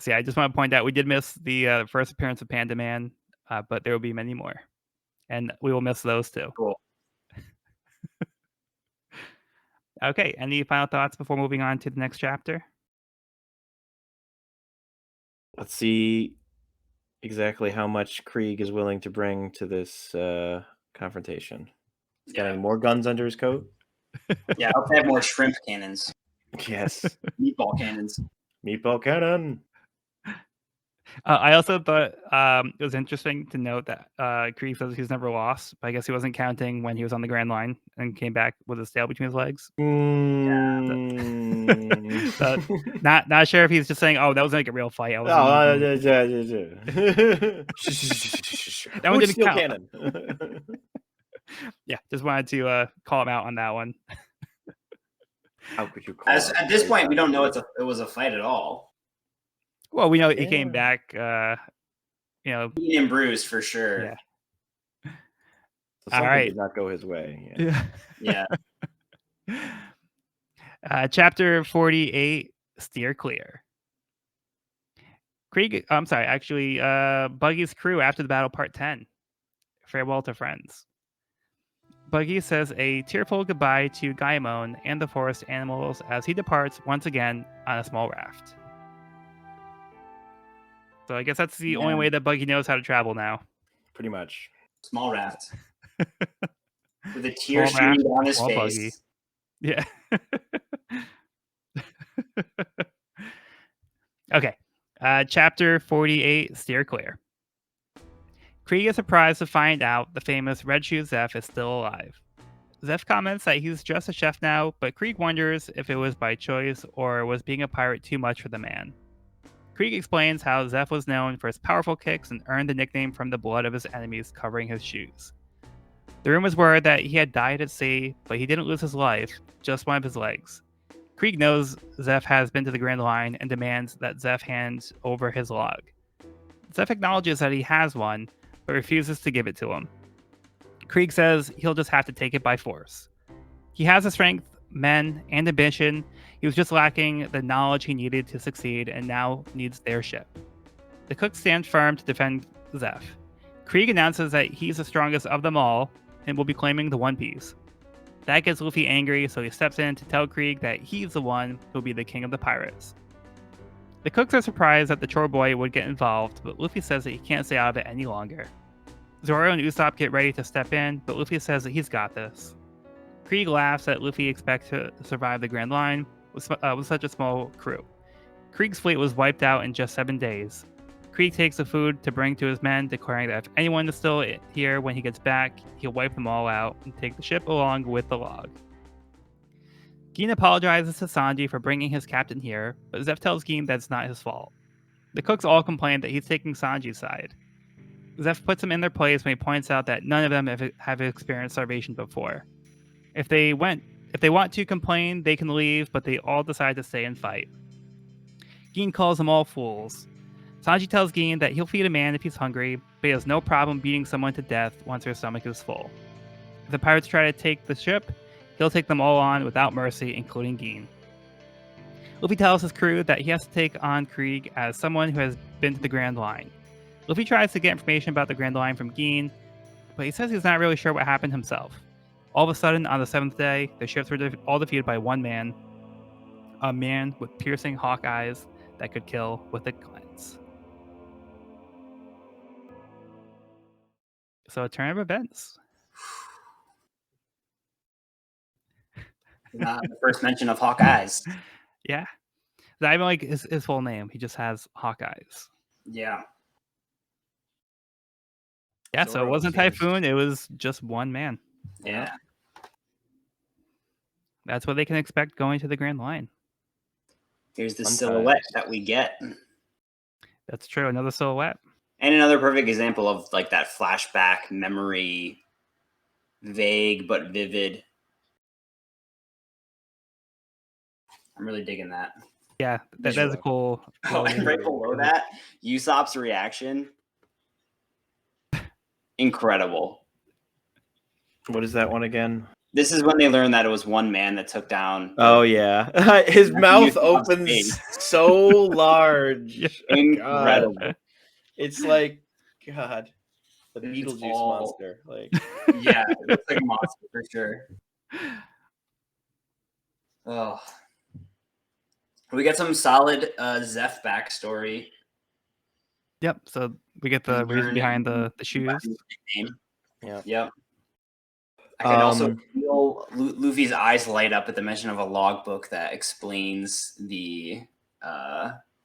So yeah, I just want to point out we did miss the first appearance of Panda Man, but there will be many more, and we will miss those too. Cool. Okay, any final thoughts before moving on to the next chapter? Let's see exactly how much Krieg is willing to bring to this confrontation. He's got Yeah. any more guns under his coat? Yeah, I hope they have more shrimp cannons, Yes. meatball cannons. Meatball cannon. I also thought it was interesting to note that Krieg says he's never lost, but I guess he wasn't counting when he was on the Grand Line and came back with his tail between his legs. So, not sure if he's just saying, "Oh, that was like a real fight." I was that one didn't steel count. cannon. Yeah, just wanted to call him out on that one. How could you call At this point, we don't know it was a fight at all. Well, we know he came back. You know, Being bruised for sure. Yeah. So something did not go his way. Yeah. Chapter 48, Steer Clear. Krieg, I'm sorry, actually, Buggy's crew after the battle, part 10. Farewell to friends. Buggy says a tearful goodbye to Gaimon and the forest animals as he departs once again on a small raft. So I guess that's the only way that Buggy knows how to travel now. Pretty much. Small raft. With a tear streaming down his face. Buggy. Yeah. Okay. Chapter 48, Steer Clear. Krieg is surprised to find out the famous Red Shoe Zeph is still alive. Zeph comments that he's just a chef now, but Krieg wonders if it was by choice or was being a pirate too much for the man. Krieg explains how Zeph was known for his powerful kicks and earned the nickname from the blood of his enemies covering his shoes. The rumors were that he had died at sea, but he didn't lose his life, just one of his legs. Krieg knows Zeph has been to the Grand Line and demands that Zeph hands over his log. Zeph acknowledges that he has one, but refuses to give it to him. Krieg says he'll just have to take it by force. He has the strength, men, and ambition. He was just lacking the knowledge he needed to succeed and now needs their ship. The cook stands firm to defend Zeph. Krieg announces that he's the strongest of them all and will be claiming the One Piece. That gets Luffy angry, so he steps in to tell Krieg that he's the one who'll be the king of the pirates. The cooks are surprised that the chore boy would get involved, but Luffy says that he can't stay out of it any longer. Zoro and Usopp get ready to step in, but Luffy says that he's got this. Krieg laughs that Luffy expects to survive the Grand Line with such a small crew. Krieg's fleet was wiped out in just 7 days. Krieg takes the food to bring to his men, declaring that if anyone is still here when he gets back, he'll wipe them all out and take the ship along with the log. Gin apologizes to Sanji for bringing his captain here, but Zeph tells Gin that it's not his fault. The cooks all complain that he's taking Sanji's side. Zeph puts them in their place when he points out that none of them have experienced starvation before. If they want to complain, they can leave, but they all decide to stay and fight. Gin calls them all fools. Sanji tells Gin that he'll feed a man if he's hungry, but he has no problem beating someone to death once their stomach is full. If the pirates try to take the ship, he'll take them all on without mercy, including Gin. Luffy tells his crew that he has to take on Krieg as someone who has been to the Grand Line. Luffy tries to get information about the Grand Line from Gin, but he says he's not really sure what happened himself. All of a sudden, on the 7th day, the ships were all defeated by one man, a man with piercing hawk eyes that could kill with a glance. So, a turn of events. Not the first mention of Hawkeyes. Yeah. Not even like his full name. He just has Hawkeyes. Yeah. Yeah, so it wasn't Typhoon. It was just one man. Yeah. That's what they can expect going to the Grand Line. Here's the silhouette that we get. That's true. Another silhouette. And another perfect example of like that flashback memory, vague but vivid. I'm really digging that. Yeah, that is a cool. Oh, and right below that, Usopp's reaction. Incredible. What is that one again? This is when they learned that it was one man that took down. Oh yeah, his mouth Usain's opens face. so large. Yeah. God, Incredible. it's like God, the It's Beetlejuice all monster. Like, yeah, it looks like a monster for sure. Oh, we get some solid Zeph backstory. Yep. So we get the We reason learn behind the shoes. his nickname. yeah. Yep. I can also Um, feel Luffy's eyes light up at the mention of a logbook that explains the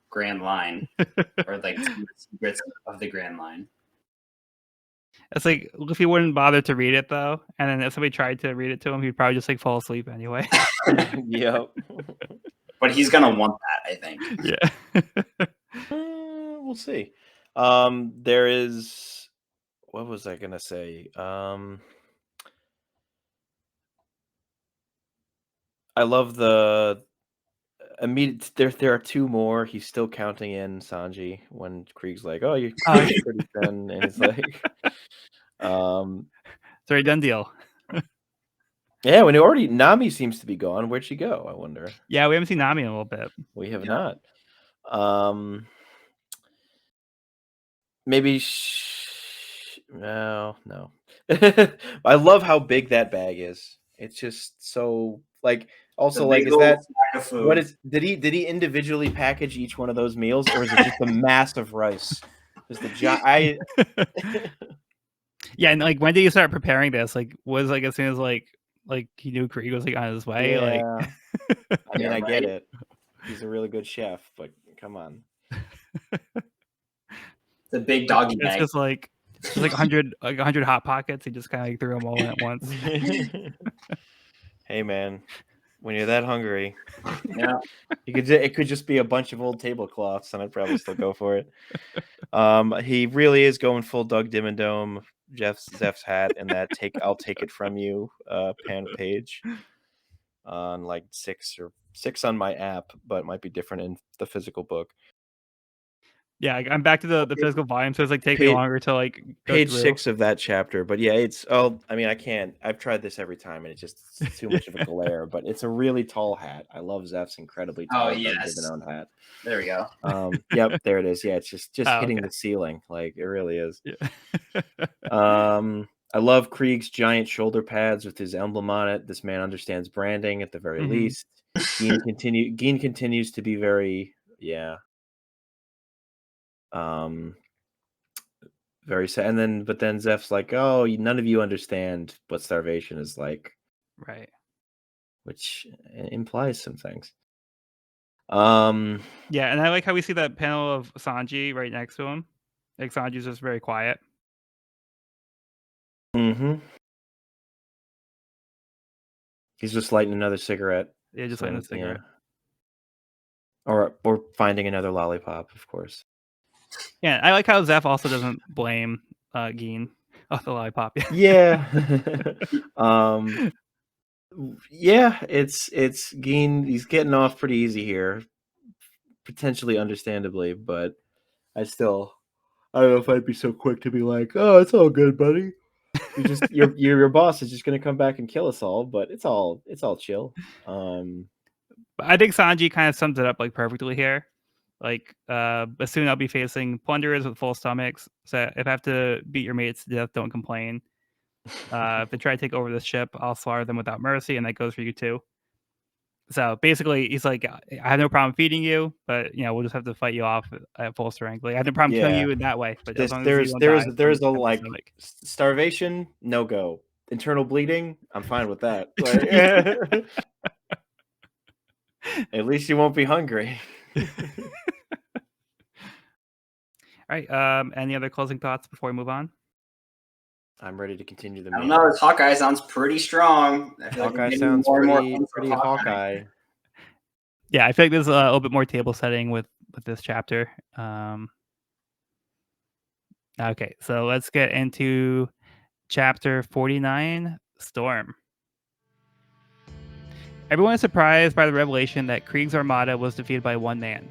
Grand Line or like some of the secrets of the Grand Line. It's like Luffy wouldn't bother to read it though, and then if somebody tried to read it to him, he'd probably just like fall asleep anyway. yep. But he's gonna want that, I think. Yeah. We'll see. There is. What was I gonna say? I love the immediate. There are two more. He's still counting in Sanji when Krieg's like, "Oh, you're Oh, pretty thin," and he's like, Sorry, done deal. "Yeah." When already Nami seems to be gone. Where'd she go? I wonder. Yeah, we haven't seen Nami in a little bit. We have Yeah. not. Maybe. No. I love how big that bag is. It's just so like. Also, The like, big is old that sack of food. what is? Did he individually package each one of those meals, or is it just a mass of rice? Just the Yeah, and like when did you start preparing this? Like was like as soon as like he knew Krieg was like on his way? Like Yeah. I mean, Yeah, I get right? it. He's a really good chef, but come on. The big doggy it's bag. just like 100 hot pockets. He just kind of like threw them all in at once. Hey man, when you're that hungry, Yeah. it could just be a bunch of old tablecloths, and I'd probably still go for it. He really is going full Doug Dimmadome, Zeph's hat, and that I'll take it from you page on like 6 on my app, but it might be different in the physical book. Yeah, I'm back to the physical volume, so it's like take me longer to like go Page through. 6 of that chapter, but yeah, I mean, I can't. I've tried this every time, and it's too much of a glare. But it's a really tall hat. I love Zeph's incredibly tall Doug yes. Dimmadome hat. There we go. Yep, there it is. Yeah, it's just hitting okay. the ceiling, like it really is. Yeah. I love Krieg's giant shoulder pads with his emblem on it. This man understands branding at the very least. Geen continues to be very very sad. And but then Zeph's like, "Oh, none of you understand what starvation is like," Right. which implies some things. Yeah, and I like how we see that panel of Sanji right next to him. Like Sanji's just very quiet. Mm-hmm. He's just lighting another cigarette. Yeah, just lighting a cigarette. Yeah. Or finding another lollipop, of course. Yeah, I like how Zeph also doesn't blame Geen off the lollipop. Yeah. Yeah, it's Geen. He's getting off pretty easy here, potentially understandably, but I don't know if I'd be so quick to be like, "Oh, it's all good, buddy. Your boss is just gonna come back and kill us all," but it's all chill. I think Sanji kind of sums it up like perfectly here. Like, but soon I'll be facing plunderers with full stomachs. So if I have to beat your mates to death, don't complain. If they try to take over this ship, I'll slaughter them without mercy, and that goes for you too. So basically, he's like, I have no problem feeding you, but we'll just have to fight you off at full strength. Like, I have no problem killing you in that way, but as long as you don't die, there's a from like stomach. starvation, no go. Internal bleeding, I'm fine with that. Like, at least you won't be hungry. All right. Any other closing thoughts before we move on? I'm ready to continue the I don't meal. know. This Hawkeye sounds pretty strong. I feel like Hawkeye we're getting sounds more and more pretty hints of Hawkeye. Yeah, I feel like there's a little bit more table setting with this chapter. Okay, so let's get into chapter 49, Storm. Everyone is surprised by the revelation that Krieg's armada was defeated by one man.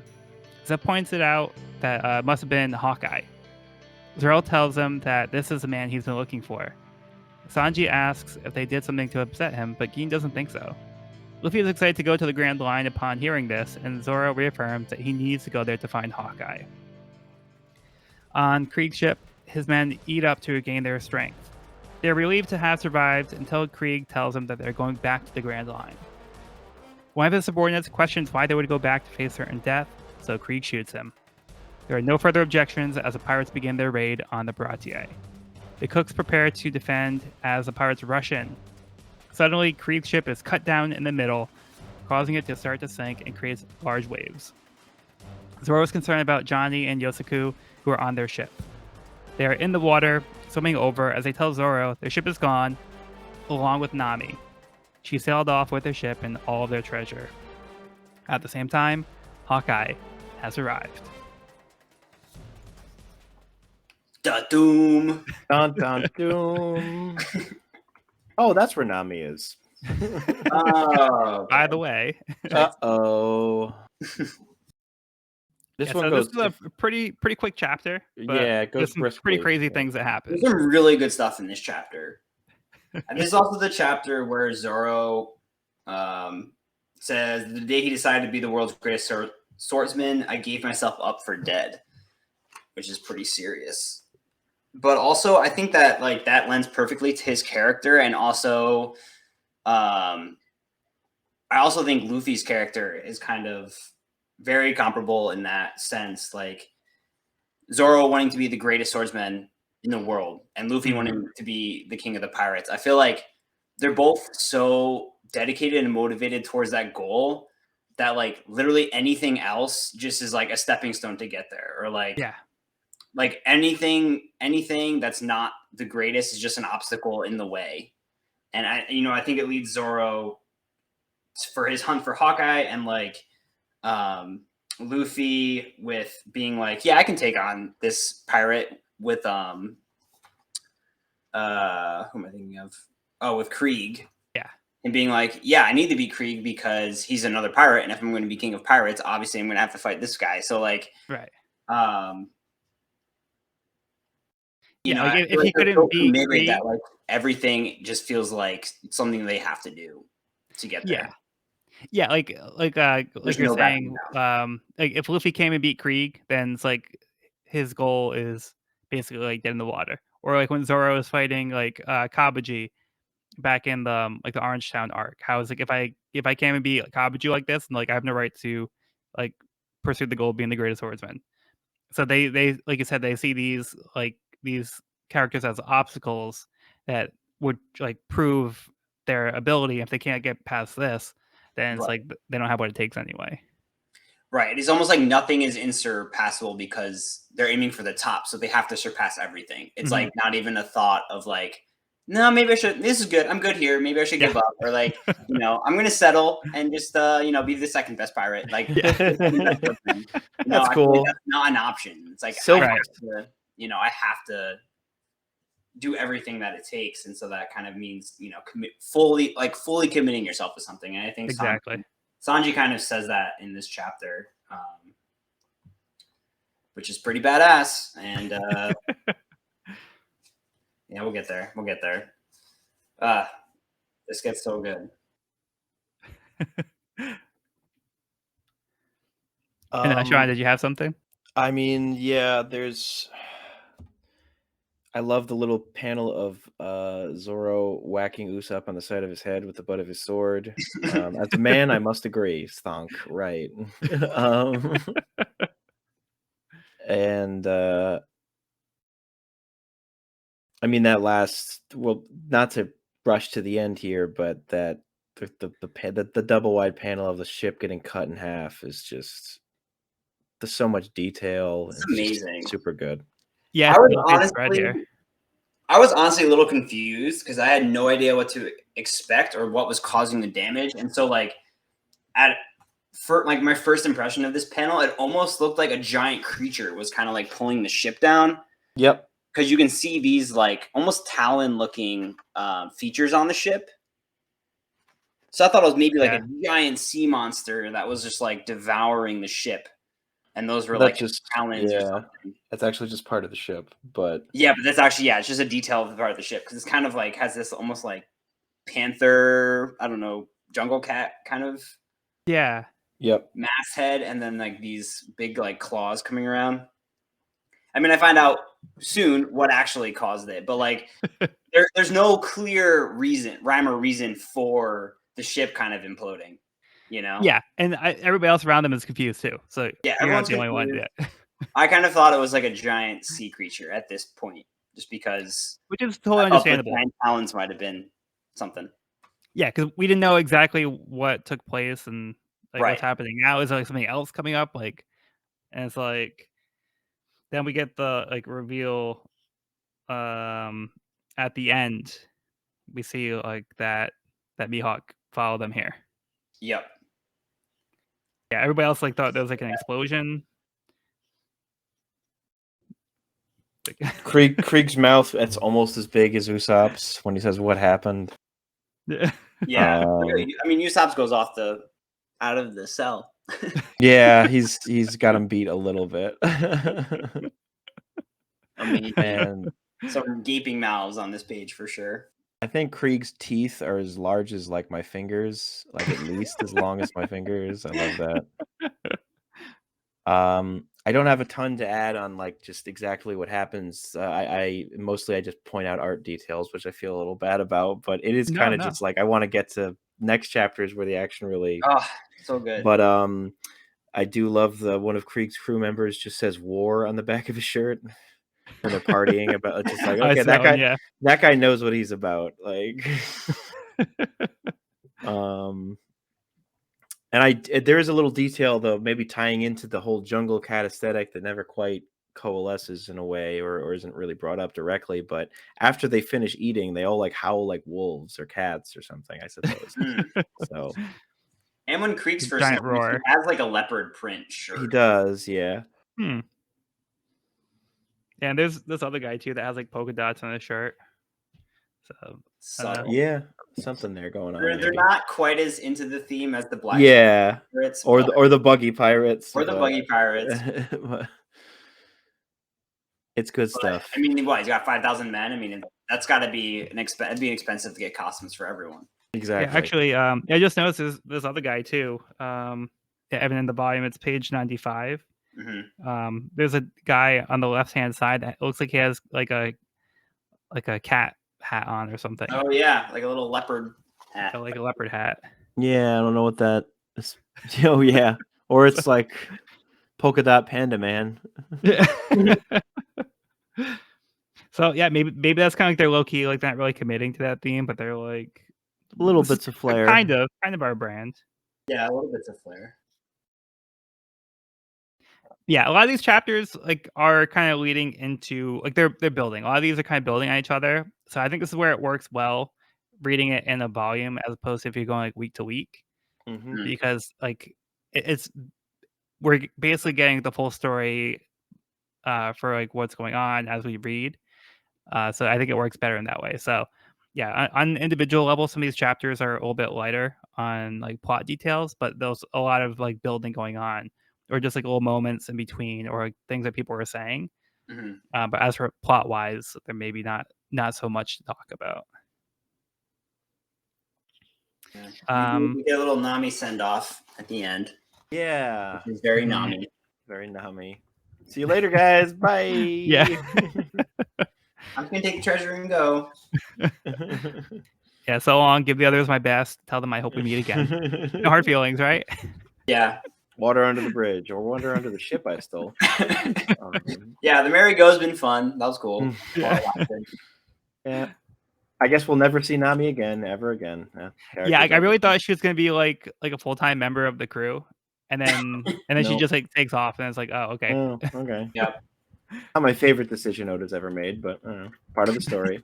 Zep points it out that must have been Hawkeye. Zoro tells him that this is the man he's been looking for. Sanji asks if they did something to upset him, but Gin doesn't think so. Luffy is excited to go to the Grand Line upon hearing this, and Zoro reaffirms that he needs to go there to find Hawkeye. On Krieg's ship, his men eat up to regain their strength. They are relieved to have survived until Krieg tells them that they're going back to the Grand Line. One of his subordinates questions why they would go back to face certain death, so Krieg shoots him. There are no further objections as the pirates begin their raid on the Baratier. The cooks prepare to defend as the pirates rush in. Suddenly, Krieg's ship is cut down in the middle, causing it to start to sink and creates large waves. Zoro is concerned about Johnny and Yosaku, who are on their ship. They are in the water, swimming over as they tell Zoro their ship is gone, along with Nami. She sailed off with their ship and all of their treasure. At the same time, Hawkeye has arrived. Da doom. Dun dun doom. Oh, that's where Nami is. Oh, By the way, Uh-oh. This one goes. This is a pretty quick chapter. But Yeah, it goes there's some briskly. pretty crazy things that happen. there's some really good stuff in this chapter. And this is also the chapter where Zoro says, the day he decided to be the world's greatest swordsman, I gave myself up for dead, which is pretty serious. But also, I think that like that lends perfectly to his character, and also, I also think Luffy's character is kind of very comparable in that sense. Like Zoro wanting to be the greatest swordsman in the world, and Luffy wanting to be the king of the pirates. I feel like they're both so dedicated and motivated towards that goal that like literally anything else just is like a stepping stone to get there, or like like anything that's not the greatest is just an obstacle in the way. And I think it leads Zoro for his hunt for Hawkeye, and like Luffy with being like, yeah, I can take on this pirate with who am I thinking of? Oh, with Krieg. Yeah. And being like, yeah, I need to beat Krieg because he's another pirate, and if I'm going to be king of pirates, obviously I'm going to have to fight this guy. So like, right. Like if he couldn't beat Krieg, that like everything just feels like something they have to do to get there. Yeah, like you're saying, like if Luffy came and beat Krieg, then it's like his goal is basically like get in the water. Or like when Zoro was fighting like Kabuji back in the like the Orange Town arc. How it's like if I came and beat Kabuji like this, and like I have no right to like pursue the goal of being the greatest swordsman. So they like you said, they see these characters as obstacles that would like prove their ability. If they can't get past this, then it's like they don't have what it takes anyway. Right. It's almost like nothing is insurpassable because they're aiming for the top, so they have to surpass everything. It's like not even a thought of like, no, maybe I should. This is good. I'm good here. Maybe I should give up, or like, I'm going to settle and just be the second best pirate. Like, That's cool. That's not an option. It's like So I have to do everything that it takes, and so that kind of means fully committing yourself to something. And I think Sanji kind of says that in this chapter, which is pretty badass. And yeah, we'll get there. This gets so good. And Sean, did you have something? I mean, yeah, I love the little panel of Zoro whacking Usopp on the side of his head with the butt of his sword. As a man, I must agree. Stonk, right. And I mean that last, well, not to rush to the end here, but that the double wide panel of the ship getting cut in half is just, there's so much detail. It's amazing. Super good. Yeah, I was honestly a little confused because I had no idea what to expect or what was causing the damage. And so like my first impression of this panel, it almost looked like a giant creature was kind of like pulling the ship down. Yep. Because you can see these like almost Talon looking features on the ship. So I thought it was maybe like a giant sea monster that was just like devouring the ship. and those were That's like just talons or yeah. something. That's actually just part of the ship, but Yeah, but that's actually it's just a detail of the part of the ship because it's kind of like has this almost like panther, I don't know, jungle cat kind of Yeah. yep. masthead, and then like these big like claws coming around. I mean, I find out soon what actually caused it, but like there's no clear rhyme or reason for the ship kind of imploding. You know? Yeah, and everybody else around them is confused too. So Yeah, you're not everyone's the only one. confused. Yeah, I kind of thought it was like a giant sea creature at this point, just because which is totally I thought the understandable. giant talons might have been something. Yeah, because we didn't know exactly what took place and like what's Right. happening now. Is like something else coming up? Like, and it's like then we get the like reveal at the end. We see like that Mihawk follow them here. Yep. Yeah, everybody else like thought there was like an explosion. Like, Krieg's mouth, it's almost as big as Usopp's when he says what happened. yeah. Yeah. Um, I mean, Usopp goes out of the cell. yeah, he's got him beat a little bit. Amazing. And Some gaping mouths on this page for sure. I think Krieg's teeth are as large as like my fingers, like at least as long as my fingers. I love that. I don't have a ton to add on like just exactly what happens. I mostly I just point out art details, which I feel a little bad about, but it is kind of No. just like I want to get to next chapters where the action really. Oh, so good. But I do love the one of Krieg's crew members just says "war" on the back of his shirt when they're partying about. It's just like I okay, see that one, yeah. that guy knows what he's about. Like, and there is a little detail though, maybe tying into the whole jungle cat aesthetic that never quite coalesces in a way or isn't really brought up directly. But after they finish eating, they all like howl like wolves or cats or something, I suppose. So And when Creeks first Giant enters, he roar. has like a leopard print shirt. he does, yeah. Hmm. Yeah, and there's this other guy too that has like polka dots on his shirt. So Subtle. Yeah, something there going on. They're not quite as into the theme as the Black yeah, Pirates, or the buggy pirates, or the Buggy Pirates. It's good But, stuff. I mean, what, he's got 5,000 men. I mean, that's got to be it'd be expensive to get costumes for everyone. Exactly. Yeah, actually, I just noticed this other guy too. Evan in the volume, it's page 95. Mm-hmm. There's a guy on the left hand side that looks like he has like a cat hat on or something. Oh yeah, like a little leopard hat. Like a leopard hat. Yeah, I don't know what that is. Oh yeah, or it's like polka dot panda man. Yeah. So yeah, maybe that's kind of like they're low key, like not really committing to that theme, but they're like Little this is bits of flair. kind of our brand. Yeah, a little bits of flair. Yeah, a lot of these chapters like are kind of leading into like they're building. A lot of these are kind of building on each other. So I think this is where it works well, reading it in a volume as opposed to if you're going like week to week, because like it's we're basically getting the full story for like what's going on as we read. So I think it works better in that way. So yeah, on an individual level, some of these chapters are a little bit lighter on like plot details, but there's a lot of like building going on, or just like little moments in between, or like things that people were saying. But as for plot wise, there maybe not so much to talk about. Yeah. We get a little Nami send off at the end. Yeah, it's very Nami. Very Nami. See you later, guys. Bye. Yeah. I'm gonna take the treasure and go. Yeah, so long. Give the others my best. Tell them I hope we meet again. No hard feelings, right? Yeah. Water under the bridge or water under the ship I stole. Yeah, the merry go's been fun. That was cool. Yeah. I guess we'll never see Nami again, ever again. Yeah, I really thought she was gonna be like a full-time member of the crew, and then she just like takes off, and it's like, oh, okay. Oh, okay. Yeah. Not my favorite decision Oda's ever made, but part of the story.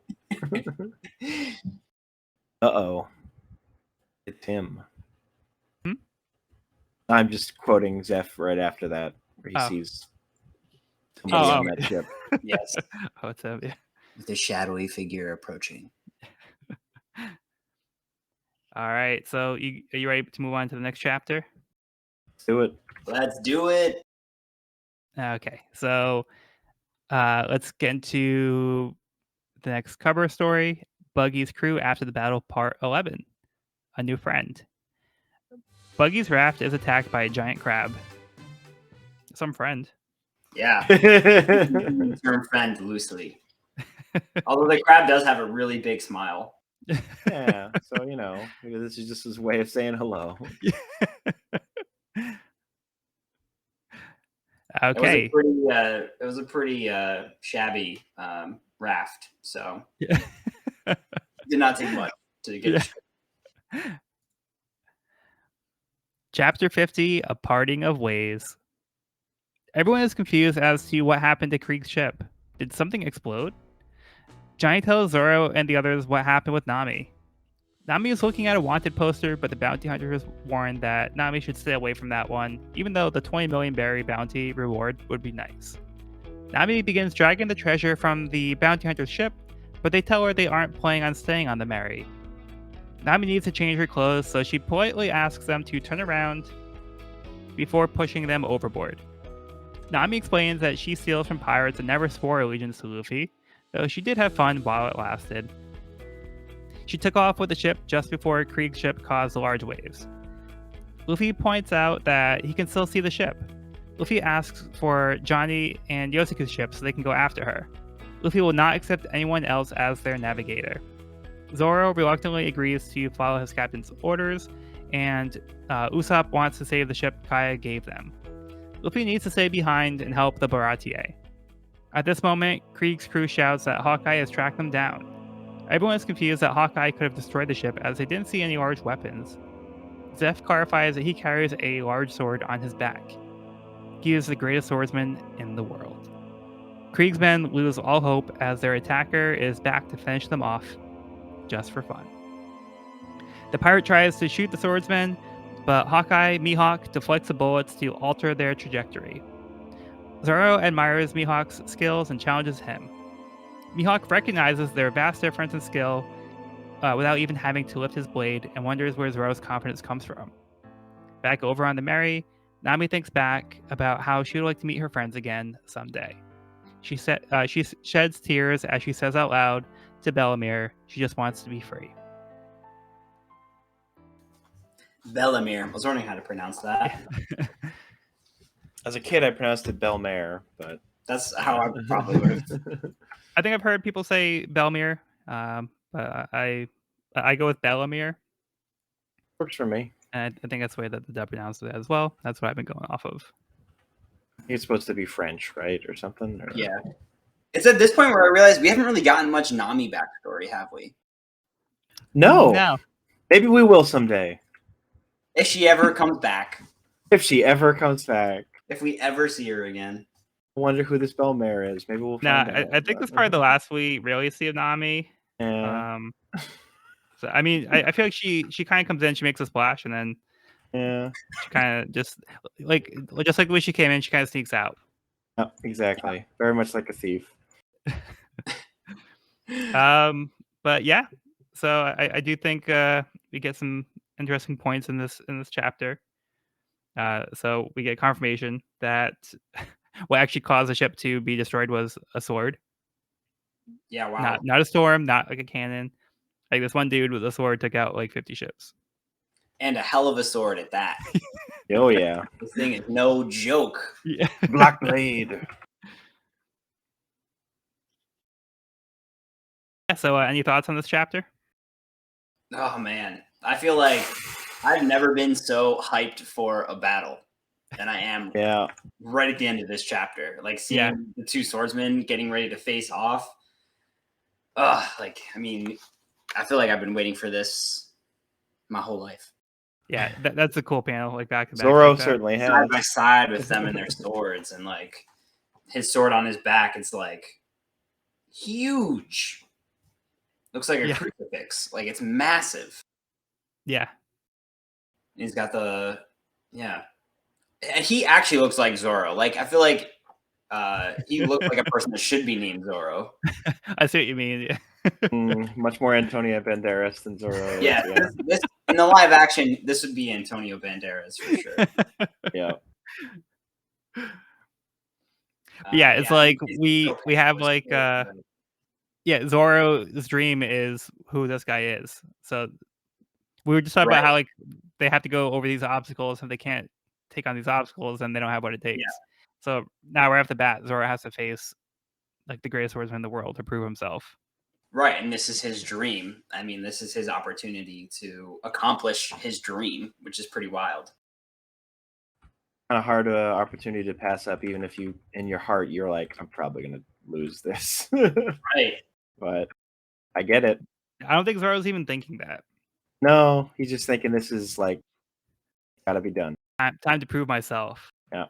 Uh-oh. It's him. I'm just quoting Zeph right after that, where he sees somebody on that ship. Yes. It's him, yeah. With a shadowy figure approaching. All right, so are you ready to move on to the next chapter? Let's do it. Let's do it. Okay, so let's get into the next cover story. Buggy's crew after the battle, part 11. A new friend. Buggy's raft is attacked by a giant crab. Some friend. Yeah. Term friend loosely. Although the crab does have a really big smile. Yeah, so this is just his way of saying hello. Okay. It was a pretty shabby raft, so did not take much to get it. Chapter 50, A Parting of Ways. Everyone is confused as to what happened to Krieg's ship. Did something explode? Johnny tells Zoro and the others what happened with Nami. Nami is looking at a wanted poster, but the bounty hunter is warned that Nami should stay away from that one, even though the 20 million berry bounty reward would be nice. Nami begins dragging the treasure from the bounty hunter's ship, but they tell her they aren't planning on staying on the Mary. Nami needs to change her clothes, so she politely asks them to turn around before pushing them overboard. Nami explains that she steals from pirates and never swore allegiance to Luffy, though she did have fun while it lasted. She took off with the ship just before Krieg's ship caused large waves. Luffy points out that he can still see the ship. Luffy asks for Johnny and Yosuke's ship so they can go after her. Luffy will not accept anyone else as their navigator. Zoro reluctantly agrees to follow his captain's orders, and Usopp wants to save the ship Kaya gave them. Luffy needs to stay behind and help the Baratie. At this moment, Krieg's crew shouts that Hawkeye has tracked them down. Everyone is confused that Hawkeye could have destroyed the ship as they didn't see any large weapons. Zeph clarifies that he carries a large sword on his back. He is the greatest swordsman in the world. Krieg's men lose all hope as their attacker is back to finish them off, just for fun. The pirate tries to shoot the swordsman, but Hawkeye Mihawk deflects the bullets to alter their trajectory. Zoro admires Mihawk's skills and challenges him. Mihawk recognizes their vast difference in skill without even having to lift his blade and wonders where Zoro's confidence comes from. Back over on the Mary, Nami thinks back about how she would like to meet her friends again someday. She sheds tears as she says out loud to Bellamere she just wants to be free. Bellamere. I was wondering how to pronounce that. As a kid, I pronounced it Belmare, but that's how I probably would have. I think I've heard people say Belmere, but I go with Bellamere. Works for me. And I think that's the way that the dub pronounced it as well. That's what I've been going off of. He's supposed to be French, right, or something? Or... Yeah. It's at this point where I realized we haven't really gotten much Nami backstory, have we? No. Maybe we will someday. If she ever comes back. If she ever comes back. If we ever see her again. I wonder who this Belmare is. Maybe we'll find out. I think this is probably the last we really see of Nami. Yeah. So I mean, I feel like she kind of comes in, she makes a splash, and then she kind of just like the way she came in, she kind of sneaks out. Oh, exactly. Very much like a thief. But yeah, so I do think we get some interesting points in this chapter. So we get confirmation that what actually caused the ship to be destroyed was a sword. Yeah, wow. Not a storm, not like a cannon. Like this one dude with a sword took out like 50 ships. And a hell of a sword at that. Oh yeah. This thing is no joke. Yeah. Black blade. Yeah, so any thoughts on this chapter? Oh man. I feel like I've never been so hyped for a battle than I am right at the end of this chapter. Like seeing the two swordsmen getting ready to face off. I mean, I feel like I've been waiting for this my whole life. Yeah, that's a cool panel, like back to back. Zoro certainly has. Side by side with them and their swords, and like his sword on his back, it's like huge. Looks like a crucifix. Like it's massive. Yeah. And he's got and he actually looks like Zoro. Like I feel like he looks like a person that should be named Zoro. I see what you mean. Yeah. Much more Antonio Banderas than Zoro. Yeah, this in the live action, this would be Antonio Banderas for sure. Yeah. Yeah, it's Yeah, like he's we so have powerful, like so yeah, Zoro's dream is who this guy is. So we were just talking about right. how like they have to go over these obstacles and they can't take on these obstacles and they don't have what it Yeah, takes. So now right off the bat, Zoro has to face like the greatest swordsman in the world to prove himself. right. And this is his dream. I mean, this is his opportunity to accomplish his dream, which is pretty wild. Kind of hard opportunity to pass up, even if you in your heart you're like, I'm probably gonna lose this. Right. But I get it. I don't think Zoro's even thinking that. No, he's just thinking this is like gotta be done. Time to prove myself. Yeah.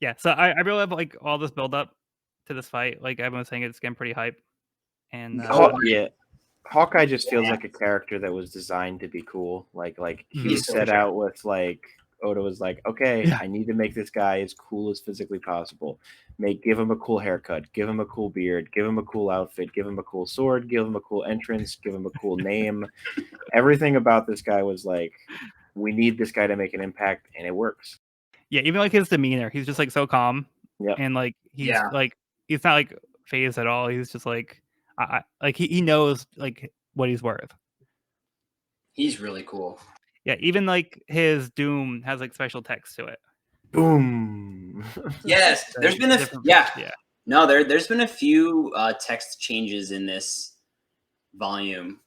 Yeah, so I really love like all this build up to this fight. Like everyone's saying, it's getting pretty hype. And Oh, Yeah. Hawkeye just feels yeah. like a character that was designed to be cool. Like he Mhm. was So set sure. out with like Oda was like, okay, Yeah. I need to make this guy as cool as physically possible. Give him a cool haircut, give him a cool beard, give him a cool outfit, give him a cool sword, give him a cool entrance, give him a cool name. Everything about this guy was like, we need this guy to make an impact, and it works. Yeah, even like his demeanor, he's just like so calm Yep. and like Yeah. he's not like phased at all. He's just like like he knows like what he's worth. He's really cool. Yeah, even like his doom has like special text to it. Boom. Yes, So there's been a different. yeah. Yeah. No, there's been a few text changes in this volume.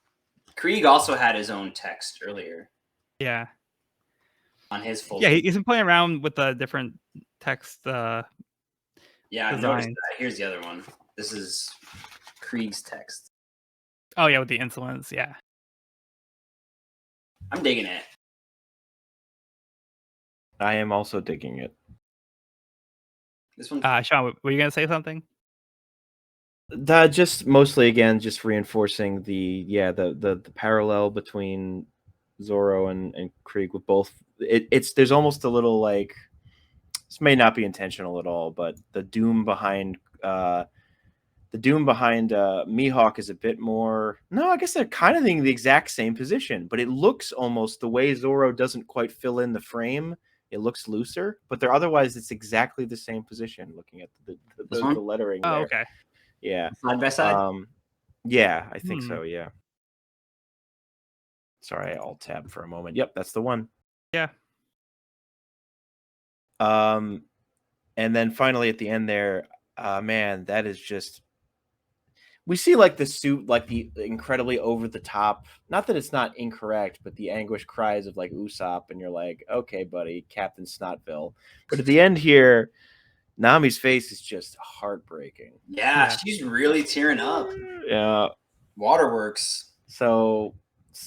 Krieg also had his own text earlier Yeah. on his full. Yeah, he's been playing around with the different text Yeah, I've noticed designs. that. Here's the other one. This is Krieg's text. Oh yeah, with the insolence, yeah. I'm digging it. I am also digging it. This one. Sean, were you gonna say something? Just mostly again, just reinforcing the parallel between Zoro and Krieg with both. It's there's almost a little like this may not be intentional at all, but the doom behind Mihawk is a bit more. No, I guess they're kind of in the exact same position, but it looks almost the way Zoro doesn't quite fill in the frame. It looks looser, but they're otherwise it's exactly the same position. Looking at the lettering Oh, there. okay. Yeah. Side by side. Yeah, I think so. Yeah. Sorry, I alt tab for a moment. Yep, that's the one. Yeah. And then finally at the end there, man, that is just. We see like the suit, like the incredibly over the top. Not that it's not incorrect, but the anguish cries of like Usopp, and you're like, okay, buddy, Captain Snotville. But at the end here, Nami's face is just heartbreaking. Yeah, Yeah. she's really tearing up. Yeah. Waterworks. So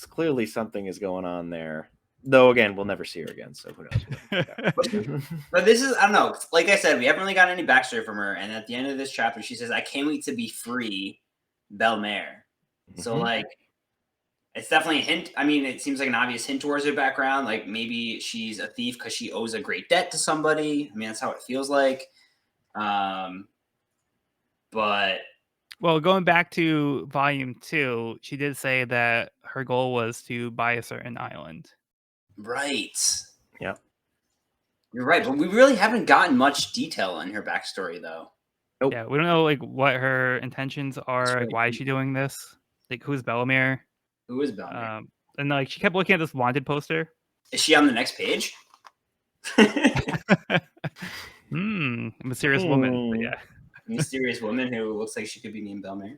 clearly something is going on there. Though again, we'll never see her again, so who knows? But this is, I don't know. Like I said, we haven't really gotten any backstory from her. And at the end of this chapter, she says, I can't wait to be free, Belmare. So, like, it's definitely a hint. I mean, it seems like an obvious hint towards her background. Like, maybe she's a thief because she owes a great debt to somebody. I mean, that's how it feels like. But Well, going back to volume 2, she did say that her goal was to buy a certain island. right. Yeah. You're right. But we really haven't gotten much detail on her backstory, though. Nope. Yeah, we don't know like what her intentions are, That's like right. why is she doing this? Like who's Bellamere? Who is Belmare? And like she kept looking at this wanted poster. Is she on the next page? Mysterious woman. But yeah. Mysterious woman who looks like she could be named Belmare.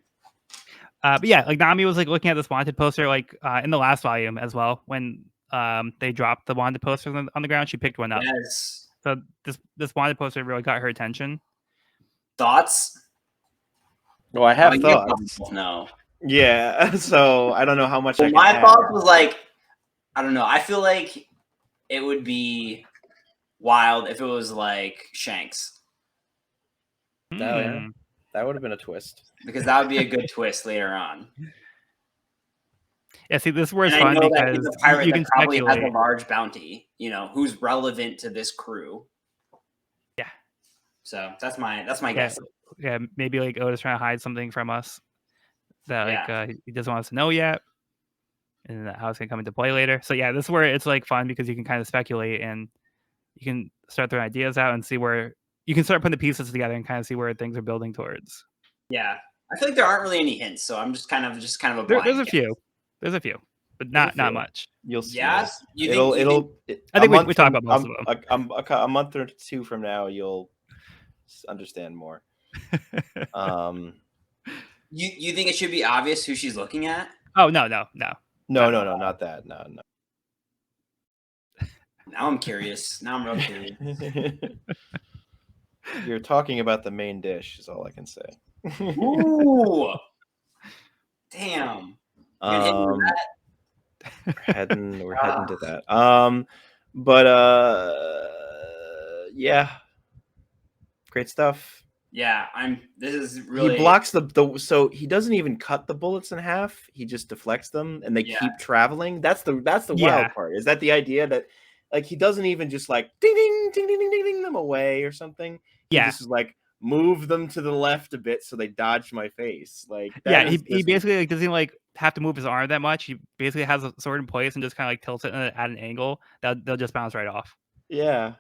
But yeah, like Nami was like looking at this wanted poster like in the last volume as well when they dropped the wanted posters on the ground. She picked one up. Yes. So this wanted poster really got her attention. Thoughts? Well, I have thoughts. No. Yeah, so I don't know how much. My thought was like, I don't know. I feel like it would be wild if it was like Shanks. Oh, yeah. That would have been a twist. Because that would be a good twist later on. Yeah, see, this is where it's And fun I know that because he's a pirate you that can probably speculate. has a large bounty, who's relevant to this crew. Yeah. So that's my guess. Yeah, maybe like Oda's trying to hide something from us that like he doesn't want us to know yet, and how it's gonna come into play later. So yeah, this is where it's like fun because you can kind of speculate and you can start throwing ideas out and see where you can start putting the pieces together and kind of see where things are building towards. Yeah, I feel like there aren't really any hints, so I'm just kind of a There's blind a guess. few. There's a few, but There's a not few. much. You'll see. Yeah, you It'll think I a think we month talked from about most of them. a month or two from now you'll understand more. you think it should be obvious who she's looking at? Oh no. No, not that. No. Now I'm curious. Now I'm real curious. You're talking about the main dish is all I can say. Ooh, damn. You gonna hit me with that? We're heading to that. But yeah, great stuff. Yeah, this is really. He blocks so he doesn't even cut the bullets in half. He just deflects them, and they keep traveling. That's the wild part. Is that the idea that like he doesn't even just like ding ding ding ding ding ding, ding them away or something. He just is like move them to the left a bit so they dodge my face. Like that he basically like doesn't like have to move his arm that much. He basically has a sword in place and just kind of like tilts it at an angle that they'll just bounce right off. Yeah.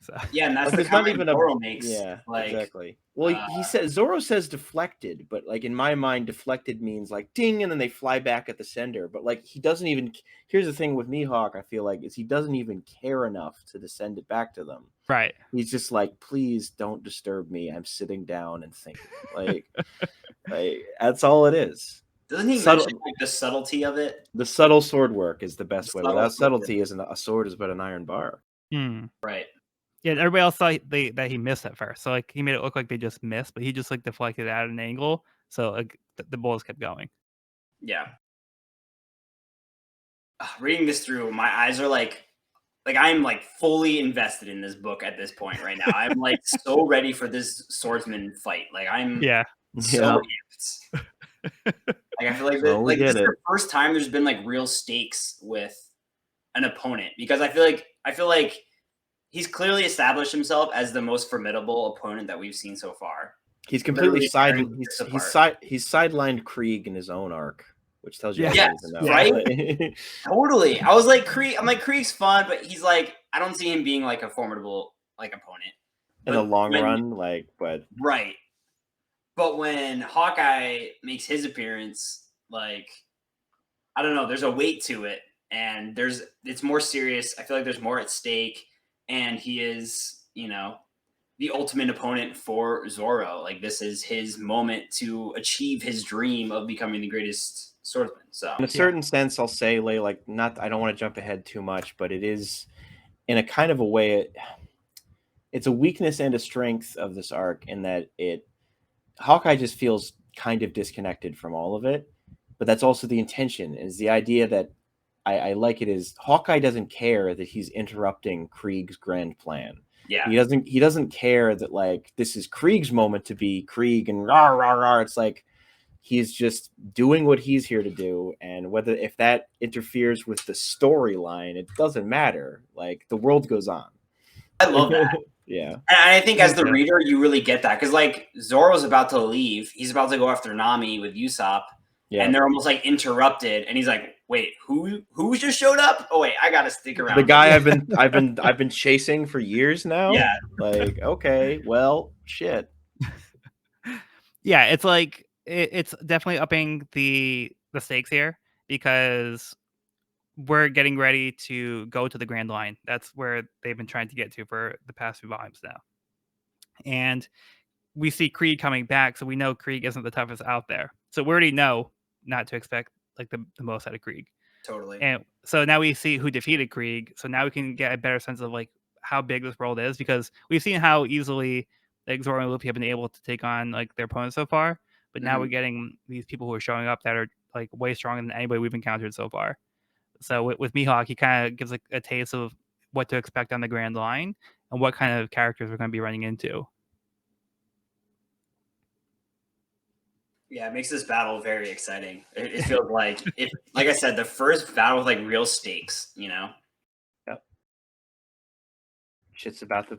So. Yeah, and that's like, the comment Zoro makes. Yeah, like, exactly. Well, he says Zoro says deflected, but like in my mind, deflected means like ding, and then they fly back at the sender. But like he doesn't even. Here's the thing with Mihawk, I feel like is he doesn't even care enough to send it back to them. Right. He's just like, please don't disturb me. I'm sitting down and thinking. Like that's all it is. Doesn't he mention like the subtlety of it? The subtle sword work is the best way. Without subtlety, a sword is but an iron bar. Right. Yeah, everybody else thought that he missed at first. So like he made it look like they just missed, but he just like deflected at an angle. So like the bullets kept going. Yeah. Reading this through, my eyes are like I'm like fully invested in this book at this point right now. I'm like so ready for this swordsman fight. Like I'm so amped. Like I feel like this is the first time there's been like real stakes with an opponent because I feel like he's clearly established himself as the most formidable opponent that we've seen so far. He's completely he's sidelined Krieg in his own arc, which tells you right? Totally. I was like Krieg's fun, but he's like I don't see him being like a formidable like opponent in the long run. Like, but right. But when Hawkeye makes his appearance, like I don't know, there's a weight to it, and it's more serious. I feel like there's more at stake. And he is, the ultimate opponent for Zoro. Like this is his moment to achieve his dream of becoming the greatest swordsman. So in a certain sense, I'll say, like, I don't want to jump ahead too much, but it is in a kind of a way, it's a weakness and a strength of this arc in that Hawkeye just feels kind of disconnected from all of it. But that's also the intention, is the idea that I like it is Hawkeye doesn't care that he's interrupting Krieg's grand plan. Yeah. He doesn't care that like this is Krieg's moment to be Krieg and rah rah rah. It's like he's just doing what he's here to do, and if that interferes with the storyline, it doesn't matter. Like the world goes on. I love that. Yeah. And I think as the reader, you really get that because like Zoro's about to leave. He's about to go after Nami with Usopp. Yeah. And they're almost like interrupted, and he's like, "Wait, who just showed up? Oh wait, I gotta stick around." The guy I've been chasing for years now. Yeah. Like, okay, well, shit. Yeah, it's like it's definitely upping the stakes here because we're getting ready to go to the Grand Line. That's where they've been trying to get to for the past few volumes now, and we see Krieg coming back, so we know Krieg isn't the toughest out there. So we already know not to expect like the most out of Krieg. Totally. And so now we see who defeated Krieg. So now we can get a better sense of like how big this world is because we've seen how easily like Zoro and Luffy have been able to take on like their opponents so far. But now we're getting these people who are showing up that are like way stronger than anybody we've encountered so far. So with Mihawk, he kind of gives like a taste of what to expect on the Grand Line and what kind of characters we're going to be running into. Yeah, it makes this battle very exciting. It feels like like I said, the first battle with like real stakes, Yep. Shit's about to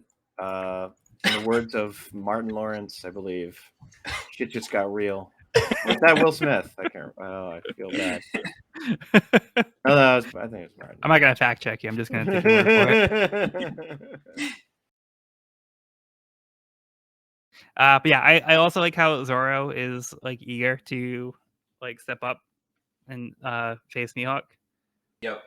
in the words of Martin Lawrence, I believe, shit just got real. Was that Will Smith? I can't. Oh, I feel bad. No, I think it's Martin. I'm not gonna fact check you. I'm just gonna take your word for it. But yeah, I also like how Zoro is like eager to like step up and face Mihawk. Yep.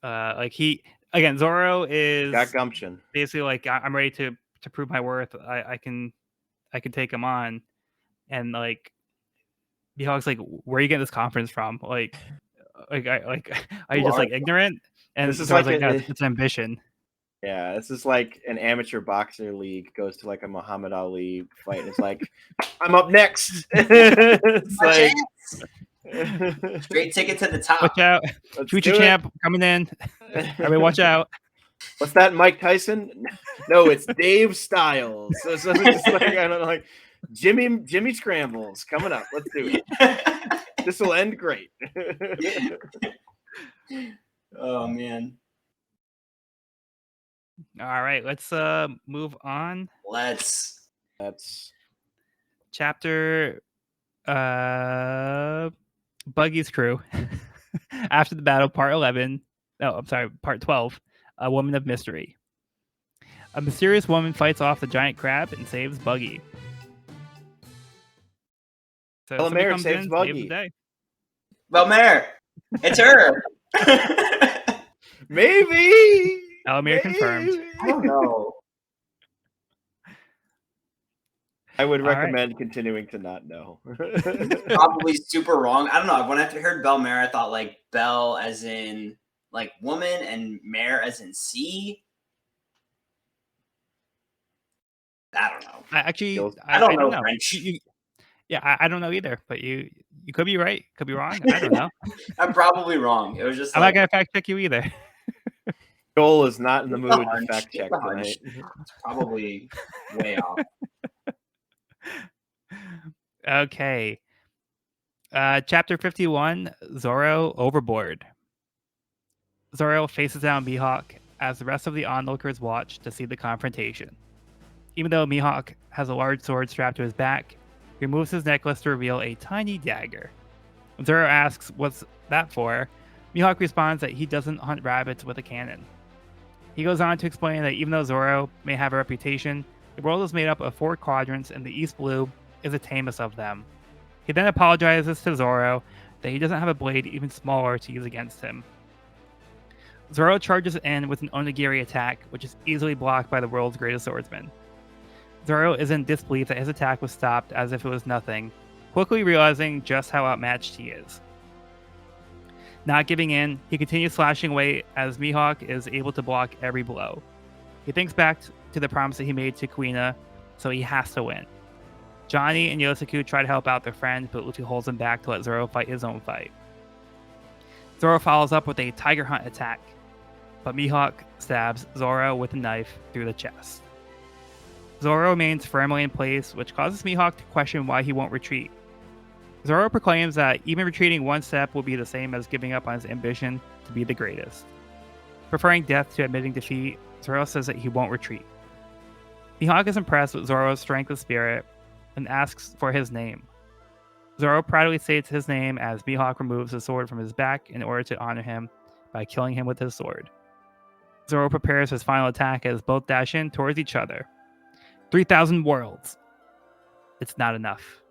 Like he again, Zoro is Got gumption. basically like I'm ready to prove my worth. I can take him on, and like Mihawk's like, where are you getting this confidence from? Are you Who just are like ignorant? And This is Zoro's like like, no, it's ambition. yeah, this is like an amateur boxer league goes to like a Muhammad Ali fight. And it's like, I'm up next. It's My like, chance. Straight ticket to the top. Watch out, let's future do champ coming in. Everybody, watch out. What's that, Mike Tyson? No, it's Dave Styles. So it's just like I don't know, like Jimmy Scrambles coming up. Let's do it. This will end great. Oh man. All right, let's move on. That's Chapter Buggy's crew. After the battle, part 11. No, I'm sorry, part 12. A woman of mystery. A mysterious woman fights off the giant crab and saves Buggy. So somebody Bellemare comes saves in, Buggy. saves the day. Bellemare, it's her. Maybe. Bellemare confirmed. I don't know. I would All right. recommend continuing to not know. Probably super wrong. I don't know. When I heard Bellemare, I thought like Bell as in like woman and mare as in sea. I don't know. I don't don't know know. French. I don't know either, but you could be right, could be wrong. I don't know. I'm probably wrong. It was just I'm like, not gonna fact check you either. Joel is not in the It's a mood to hunch. fact It's check a hunch. tonight. it's probably way off. Okay. Chapter 51, Zoro Overboard. Zoro faces down Mihawk as the rest of the onlookers watch to see the confrontation. Even though Mihawk has a large sword strapped to his back, he removes his necklace to reveal a tiny dagger. When Zoro asks what's that for, Mihawk responds that he doesn't hunt rabbits with a cannon. He goes on to explain that even though Zoro may have a reputation, the world is made up of 4 quadrants and the East Blue is the tamest of them. He then apologizes to Zoro that he doesn't have a blade even smaller to use against him. Zoro charges in with an onigiri attack, which is easily blocked by the world's greatest swordsman. Zoro is in disbelief that his attack was stopped as if it was nothing, quickly realizing just how outmatched he is. Not giving in, he continues slashing away as Mihawk is able to block every blow. He thinks back to the promise that he made to Kuina, so he has to win. Johnny and Yosuke try to help out their friend, but Luffy holds him back to let Zoro fight his own fight. Zoro follows up with a Tiger Hunt attack, but Mihawk stabs Zoro with a knife through the chest. Zoro remains firmly in place, which causes Mihawk to question why he won't retreat. Zoro proclaims that even retreating one step will be the same as giving up on his ambition to be the greatest. Preferring death to admitting defeat, Zoro says that he won't retreat. Mihawk is impressed with Zoro's strength of spirit and asks for his name. Zoro proudly states his name as Mihawk removes the sword from his back in order to honor him by killing him with his sword. Zoro prepares his final attack as both dash in towards each other. 3,000 worlds. It's not enough.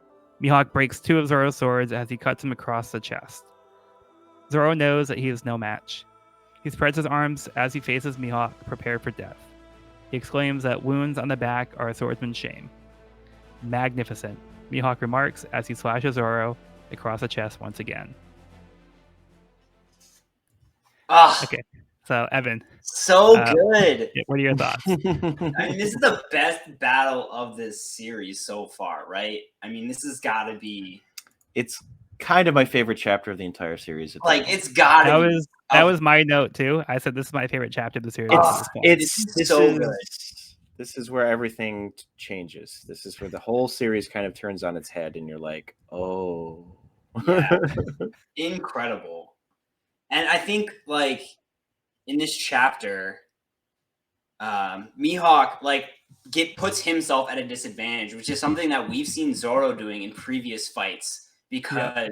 Mihawk breaks 2 of Zoro's swords as he cuts him across the chest. Zoro knows that he is no match. He spreads his arms as he faces Mihawk, prepared for death. He exclaims that wounds on the back are a swordsman's shame. Magnificent, Mihawk remarks as he slashes Zoro across the chest once again. Okay, so Evan. So good. What are your thoughts? I mean, this is the best battle of this series so far, right? I mean, this has got to be. It's kind of my favorite chapter of the entire series. Like, it's got to be. That was my note too. I said this is my favorite chapter of the series. It's so good. This is where everything changes. This is where the whole series kind of turns on its head, and you're like, oh, yeah. Incredible. And I think, like, in this chapter, Mihawk puts himself at a disadvantage, which is something that we've seen Zoro doing in previous fights because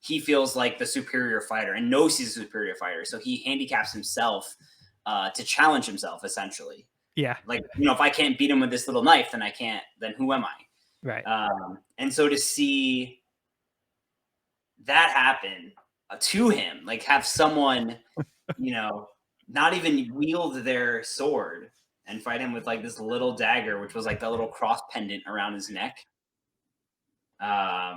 he feels like the superior fighter and knows he's a superior fighter, so he handicaps himself to challenge himself, essentially. Yeah. Like, if I can't beat him with this little knife, then then who am I? Right. And so to see that happen to him, like have someone, not even wield their sword and fight him with like this little dagger, which was like the little cross pendant around his neck. I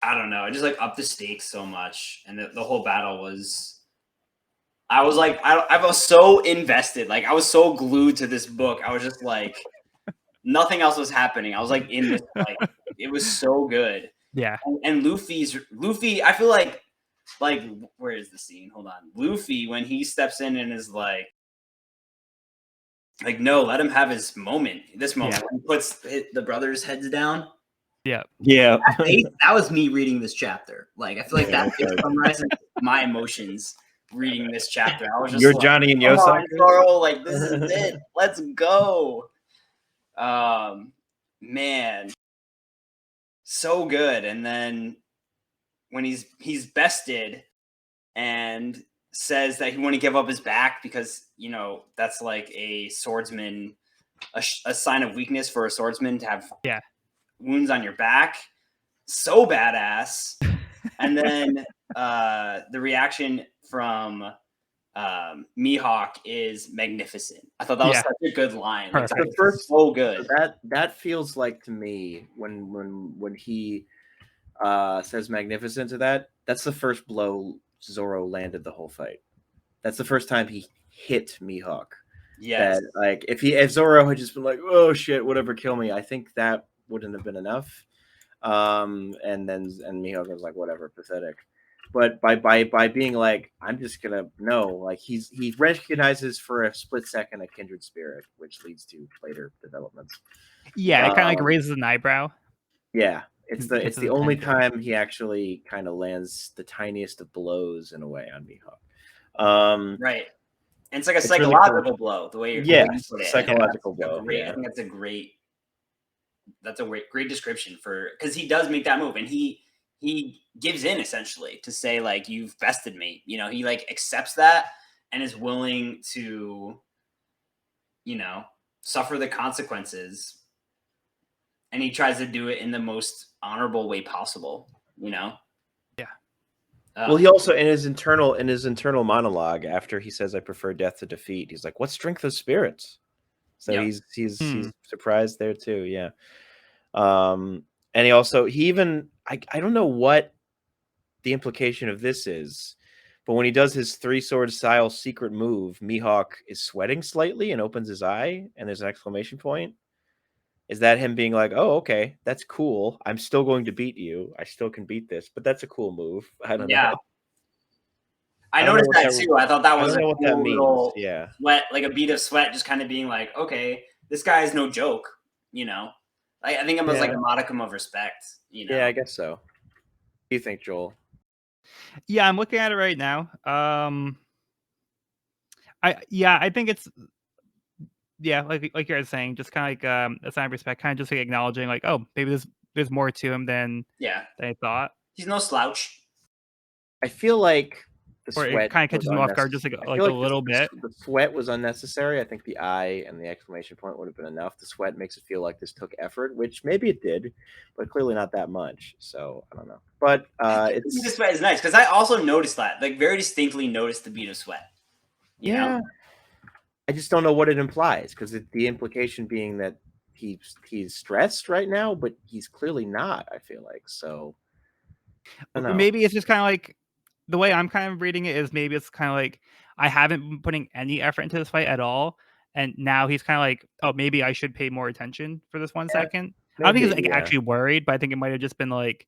don't know. I just like upped the stakes so much, and the whole battle was. I was like, I was so invested. Like, I was so glued to this book. I was just like, nothing else was happening. I was like in this fight. It was so good. Yeah. And Luffy, I feel like where is the scene? Hold on. Luffy, when he steps in and is like, no, let him have his moment. This moment, Yeah. when he puts the brothers' heads down. Yeah. Yeah. That was me reading this chapter. Like, I feel like that summarizes my emotions reading this chapter. I was just You're like, Johnny and come Yosef. on, Zoro, like this is it. Let's go. Man, so good. And then when he's bested and says that he wouldn't give up his back because that's like a swordsman, a sign of weakness for a swordsman to have wounds on your back. So badass. And then the reaction from Mihawk is magnificent. I thought that was such a good line. Like, the first, so good. That feels like to me when he says magnificent to that's the first blow Zoro landed the whole fight. That's the first time he hit Mihawk. Yes. That, like, if Zoro had just been like, oh shit, whatever, kill me, I think that wouldn't have been enough. And Mihawk was like, whatever, pathetic. But by being like, I'm just gonna like he recognizes for a split second a kindred spirit, which leads to later developments. Yeah, it kind of like raises an eyebrow. Yeah, it's the only time he actually kind of lands the tiniest of blows in a way on Mihawk. Right. And it's like a psychological really blow, the way you put it. Psychological blow. I think that's a great description because he does make that move, and he gives in essentially to say like, you've bested me. He like accepts that and is willing to suffer the consequences, and he tries to do it in the most honorable way possible. Well, he also in his internal monologue after he says, "I prefer death to defeat," he's like, "What strength of spirits?" So he's surprised there too. Yeah. And he even I don't know what the implication of this is, but when he does his three sword style secret move, Mihawk is sweating slightly and opens his eye, and there's an exclamation point. Is that him being like, "Oh, okay, that's cool. I'm still going to beat you. I still can beat this, but that's a cool move." I don't know. I noticed that too. I thought that was a cool little sweat, like a bead of sweat, just kind of being like, okay, this guy is no joke. I think it was like a modicum of respect. Yeah, I guess so. What do you think, Joel? Yeah, I'm looking at it right now. I think it's like you're saying, just kind of like a sign of respect, kind of just like acknowledging like, oh, maybe there's more to him than I thought. He's no slouch. I feel like the or sweat it kind of catches him off guard just like a little bit. The sweat was unnecessary. I think the eye and the exclamation point would have been enough. The sweat makes it feel like this took effort, which maybe it did, but clearly not that much. So I don't know. But the sweat is nice because I also noticed that, like, very distinctly noticed the bead of sweat. You know? I just don't know what it implies, because the implication being that he's stressed right now, but he's clearly not. I feel like so. I don't know. Maybe it's just kind of like the way I'm kind of reading it is maybe it's kind of like I haven't been putting any effort into this fight at all, and now he's kind of like, oh, maybe I should pay more attention for this 1 second. I don't think he's like actually worried, but I think it might have just been like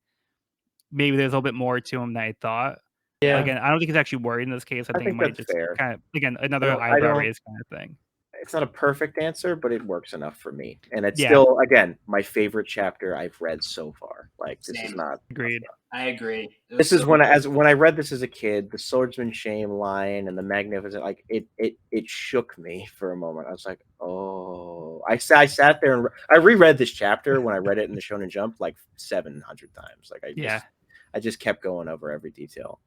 maybe there's a little bit more to him than I thought. Yeah. Again, I don't think he's actually worried in this case. I think it might just fair. kind of, again, another eyebrow raise kind of thing. It's not a perfect answer, but it works enough for me. And it's still, again, my favorite chapter I've read so far. Like, this is not... Agreed. I agree. This is when I read this as a kid, the swordsman shame line and the magnificent, like, it shook me for a moment. I was like, oh... I sat there and I reread this chapter when I read it in the Shonen Jump like 700 times. Like, I just kept going over every detail.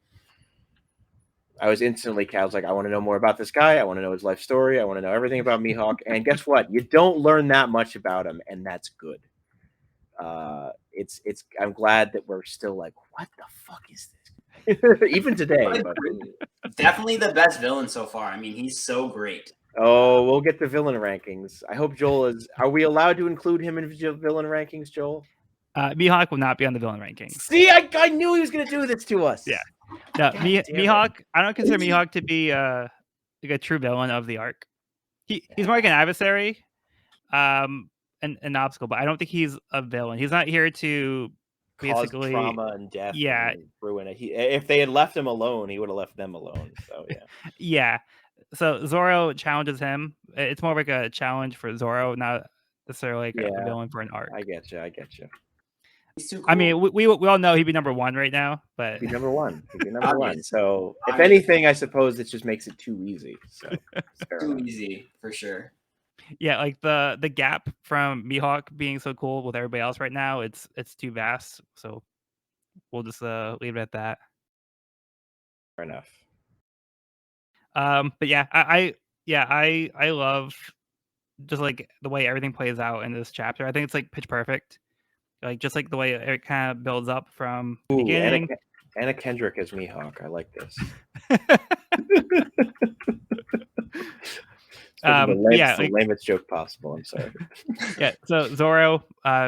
I was instantly, I was like, I want to know more about this guy. I want to know his life story. I want to know everything about Mihawk. And guess what? You don't learn that much about him, and that's good. I'm glad that we're still like, what the fuck is this? Even today, but Definitely the best villain so far. I mean, he's so great. we'll get the villain rankings. I hope Joel is. Are we allowed to include him in villain rankings, Joel? Mihawk will not be on the villain rankings. See, I knew he was going to do this to us. Yeah. No, God damn it. Mihawk. I don't consider Mihawk to be like a true villain of the arc. He's more like an adversary, and an obstacle, but I don't think he's a villain. He's not here to Cause basically trauma and death. Yeah. And ruin it. If they had left him alone, he would have left them alone. So yeah. Yeah. So Zoro challenges him. It's more like a challenge for Zoro, not necessarily like a villain for an arc. I get you. He's too cool. I mean, we all know he'd be number one right now, but He'd be number one. So if Obvious. anything, I suppose it just makes it too easy. So Too easy for sure. yeah, like the gap from Mihawk being so cool with everybody else right now, it's too vast. So we'll just leave it at that. Fair enough. But yeah, I love just like the way everything plays out in this chapter. I think it's like pitch perfect. Like just like the way it kind of builds up from the beginning. Anna Kendrick as Mihawk. I like this. The lamest joke possible. I'm sorry. Yeah. So Zoro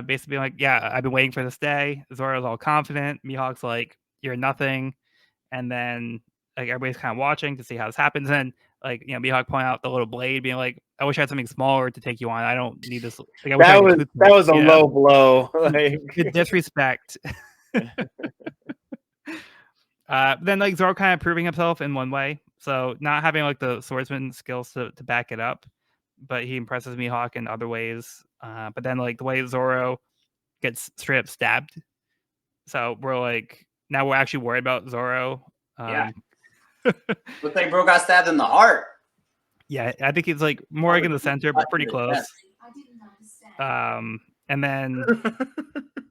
basically being like, yeah, I've been waiting for this day. Zoro's all confident. Mihawk's like, you're nothing. And then like everybody's kind of watching to see how this happens. And like, you know, Mihawk pointing out the little blade, being like, I wish I had something smaller to take you on. I don't need this. Like, that was a low blow. Like the disrespect. Then like Zoro kind of proving himself in one way. So not having like the swordsman skills to back it up, but he impresses Mihawk in other ways. But then like the way Zoro gets straight up stabbed. So we're like, now we're actually worried about Zoro. Yeah. Looks like bro got stabbed in the heart. Yeah, I think he's like more like in the center, but pretty close. And then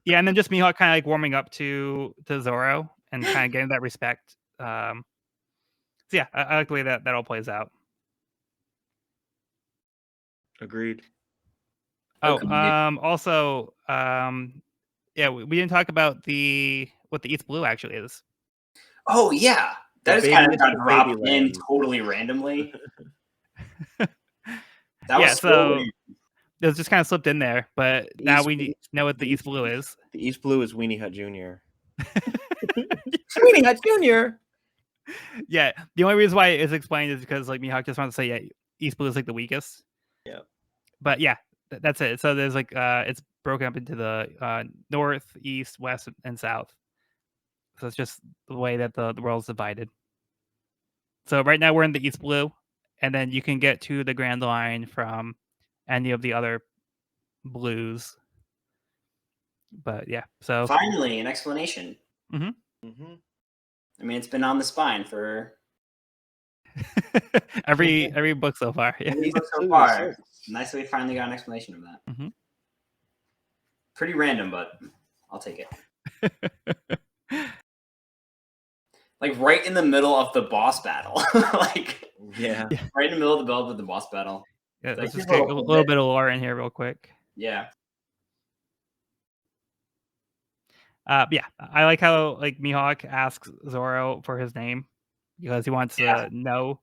yeah, and then just Mihawk kind of like warming up to Zoro and kind of getting that respect. So yeah, I like the way that all plays out. Agreed. Oh, also, yeah, we didn't talk about what the Eats Blue actually is. Oh yeah, that is kind of got dropped in totally randomly. That was so weird. It was just kind of slipped in there, but now we know what the East Blue is. The East Blue is Weenie Hut Jr. Weenie Hut Jr. Yeah, the only reason why it's explained is because like Mihawk just wants to say, yeah, East Blue is like the weakest. Yeah, but yeah, that's it. So there's like it's broken up into the north, east, west, and south. So it's just the way that the world's divided. So right now we're in the East Blue, and then you can get to the Grand Line from any of the other blues. But yeah, so finally an explanation. Mm-hmm. Mm-hmm. I mean, it's been on the spine for every book so far. Yeah. Every book so far. Nice that we finally got an explanation of that. Mm-hmm. Pretty random, but I'll take it. Like right in the middle of the boss battle. Like yeah, right in the middle of the boss battle. Yeah, let's just get a little bit of lore in here real quick. Yeah. Yeah, I like how like Mihawk asks Zoro for his name because he wants to know.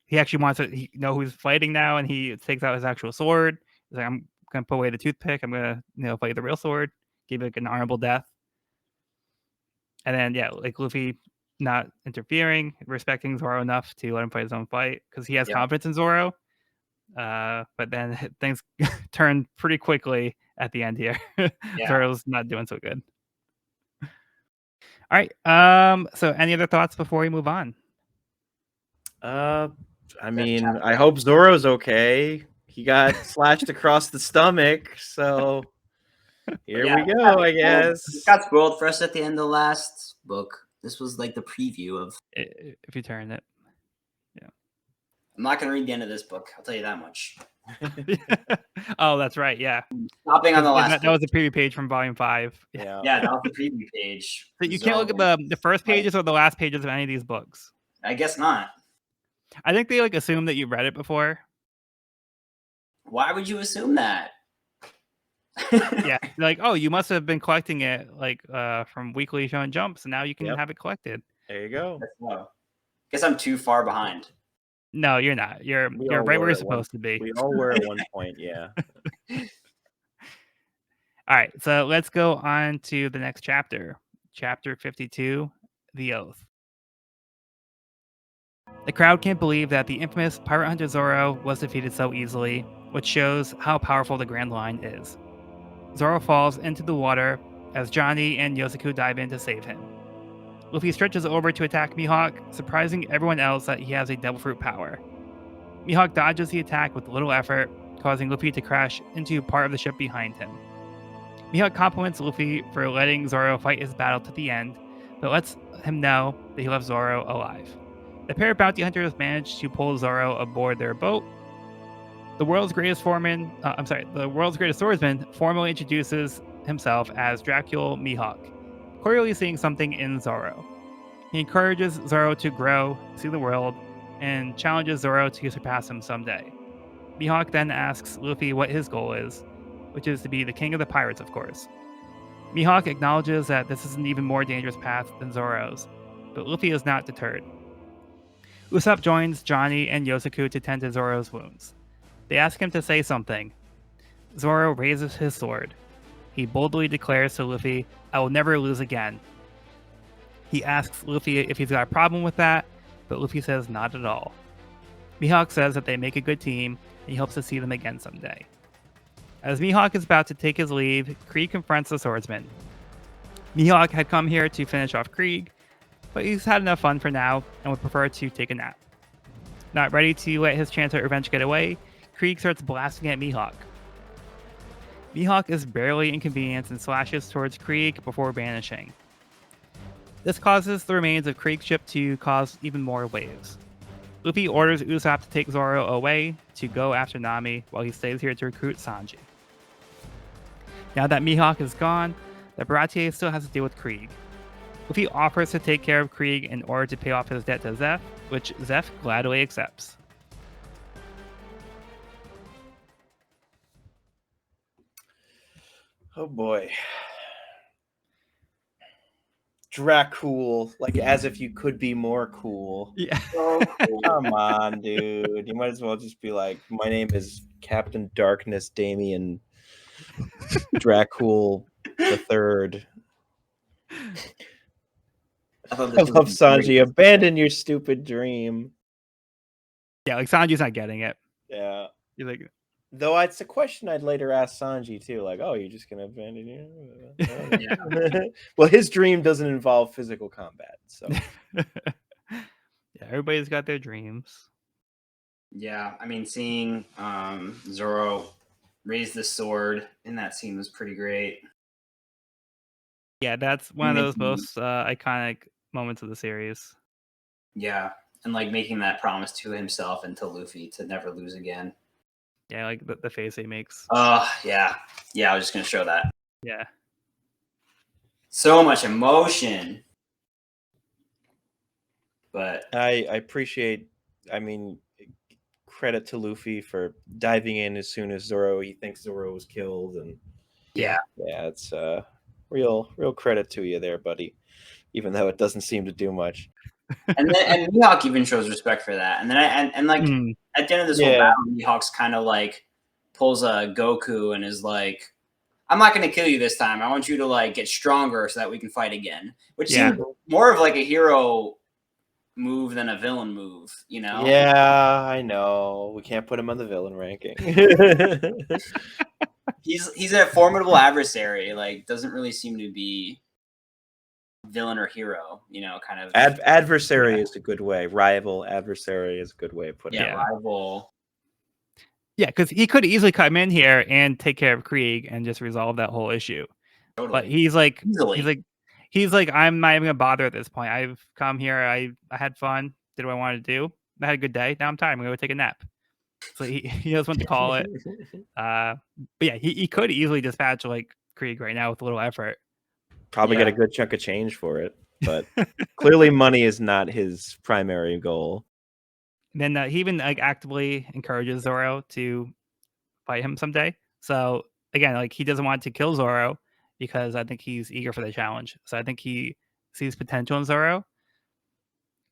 He actually wants to know who's fighting now, and he takes out his actual sword. He's like, I'm gonna put away the toothpick. I'm gonna fight the real sword. Give like an honorable death. And then yeah, like Luffy not interfering, respecting Zoro enough to let him fight his own fight because he has confidence in Zoro. But then things turn pretty quickly at the end here. Zoro's not doing so good. All right. So any other thoughts before we move on? I mean, I hope Zoro's okay. He got slashed across the stomach, so here we go, I guess. It got spoiled for us at the end of the last book. This was like the preview of if you turn it. Yeah. I'm not gonna read the end of this book, I'll tell you that much. Oh, that's right. Yeah. Stopping on the last That was a page. preview page from volume 5. Yeah. Yeah, that was the preview page. So you can't look at the first pages or the last pages of any of these books. I guess not. I think they like assume that you've read it before. Why would you assume that? Yeah, like, oh, you must have been collecting it like from Weekly Shonen Jump, so now you can Yep. have it collected. There you go. Guess I'm too far behind. No, you're not. You're We right all where were you're at one- supposed to be. We all were at one point, yeah. All right, so let's go on to the next chapter. Chapter 52, The Oath. The crowd can't believe that the infamous pirate hunter Zoro was defeated so easily, which shows how powerful the Grand Line is. Zoro falls into the water as Johnny and Yosaku dive in to save him. Luffy stretches over to attack Mihawk, surprising everyone else that he has a devil fruit power. Mihawk dodges the attack with little effort, causing Luffy to crash into part of the ship behind him. Mihawk compliments Luffy for letting Zoro fight his battle to the end, but lets him know that he left Zoro alive. The pair of bounty hunters manage to pull Zoro aboard their boat. The world's greatest swordsman formally introduces himself as Dracula Mihawk, clearly seeing something in Zoro. He encourages Zoro to grow, see the world, and challenges Zoro to surpass him someday. Mihawk then asks Luffy what his goal is, which is to be the king of the pirates, of course. Mihawk acknowledges that this is an even more dangerous path than Zoro's, but Luffy is not deterred. Usopp joins Johnny and Yosaku to tend to Zoro's wounds. They ask him to say something. Zoro raises his sword. He boldly declares to Luffy, "I will never lose again." He asks Luffy if he's got a problem with that, but Luffy says not at all. Mihawk says that they make a good team, and he hopes to see them again someday. As Mihawk is about to take his leave, Krieg confronts the swordsman. Mihawk had come here to finish off Krieg, but he's had enough fun for now and would prefer to take a nap. Not ready to let his chance at revenge get away, Krieg starts blasting at Mihawk. Mihawk is barely inconvenienced and slashes towards Krieg before vanishing. This causes the remains of Krieg's ship to cause even more waves. Luffy orders Usopp to take Zoro away to go after Nami while he stays here to recruit Sanji. Now that Mihawk is gone, the Baratie still has to deal with Krieg. Luffy offers to take care of Krieg in order to pay off his debt to Zeph, which Zeph gladly accepts. Oh boy. Dracul, like as if you could be more cool. Yeah. Come on, dude. You might as well just be like, my name is Captain Darkness Damien Dracul the Third. I love Sanji. Abandon your stupid dream. Yeah, like Sanji's not getting it. Yeah. He's like, though it's a question I'd later ask Sanji too. Like, oh, you're just gonna abandon you? Yeah. Well, his dream doesn't involve physical combat, so yeah, everybody's got their dreams. Yeah, I mean, seeing Zoro raise the sword in that scene was pretty great. Yeah, that's one of those most iconic moments of the series. Yeah, and like making that promise to himself and to Luffy to never lose again. Yeah, like the face he makes. Yeah. Yeah, I was just going to show that. Yeah. So much emotion. But I appreciate, I mean, credit to Luffy for diving in as soon as he thinks Zoro was killed. And yeah, it's real credit to you there, buddy, even though it doesn't seem to do much. and Mihawk even shows respect for that. And then at the end of this whole battle, Mihawk's kind of like pulls a Goku and is like, "I'm not going to kill you this time. I want you to like get stronger so that we can fight again." Which seems more of like a hero move than a villain move, you know? Yeah, I know. We can't put him on the villain ranking. He's a formidable adversary. Like, doesn't really seem to be villain or hero, you know, kind of adversary is a good way. Rival, adversary is a good way of putting it. Rival. Yeah, because he could easily come in here and take care of Krieg and just resolve that whole issue. Totally. But he's like, I'm not even gonna bother at this point. I've come here. I had fun. Did what I wanted to do. I had a good day. Now I'm tired. I'm gonna go take a nap. So he knows when to call it. But yeah, he could easily dispatch like Krieg right now with a little effort. Probably get a Yeah. good chunk of change for it, but clearly money is not his primary goal. And then he even like actively encourages Zoro to fight him someday. So again, like he doesn't want to kill Zoro because I think he's eager for the challenge. So I think he sees potential in Zoro.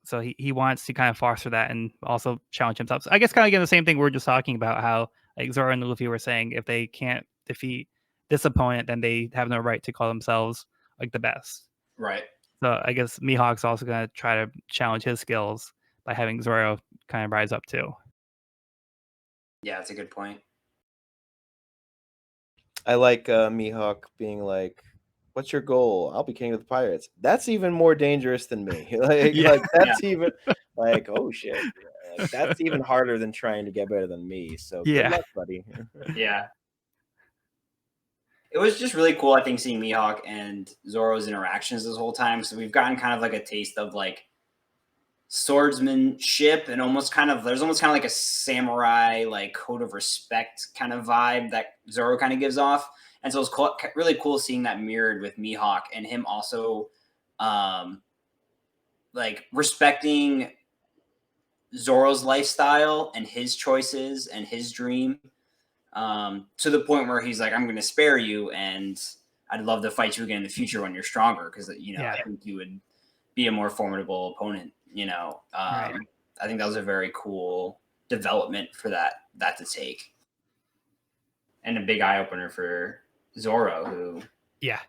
So he wants to kind of foster that and also challenge himself. So I guess kind of again the same thing we are just talking about, how like Zoro and Luffy were saying if they can't defeat this opponent, then they have no right to call themselves like the best. Right. So I guess Mihawk's also gonna try to challenge his skills by having Zoro kind of rise up too. Yeah, that's a good point. I like Mihawk being like, "What's your goal? I'll be king of the pirates." That's even more dangerous than me. Yeah. Like that's even like, oh shit, like that's even harder than trying to get better than me. So good Yeah. luck, buddy. Yeah. It was just really cool, I think, seeing Mihawk and Zoro's interactions this whole time. So we've gotten kind of like a taste of like swordsmanship and there's almost kind of like a samurai like code of respect kind of vibe that Zoro kind of gives off. And so it's really cool seeing that mirrored with Mihawk and him also like respecting Zoro's lifestyle and his choices and his dream, to the point where he's like, I'm going to spare you and I'd love to fight you again in the future when you're stronger, because Yeah. I think you would be a more formidable opponent. Right. I think that was a very cool development for that to take, and a big eye opener for Zoro, Yeah.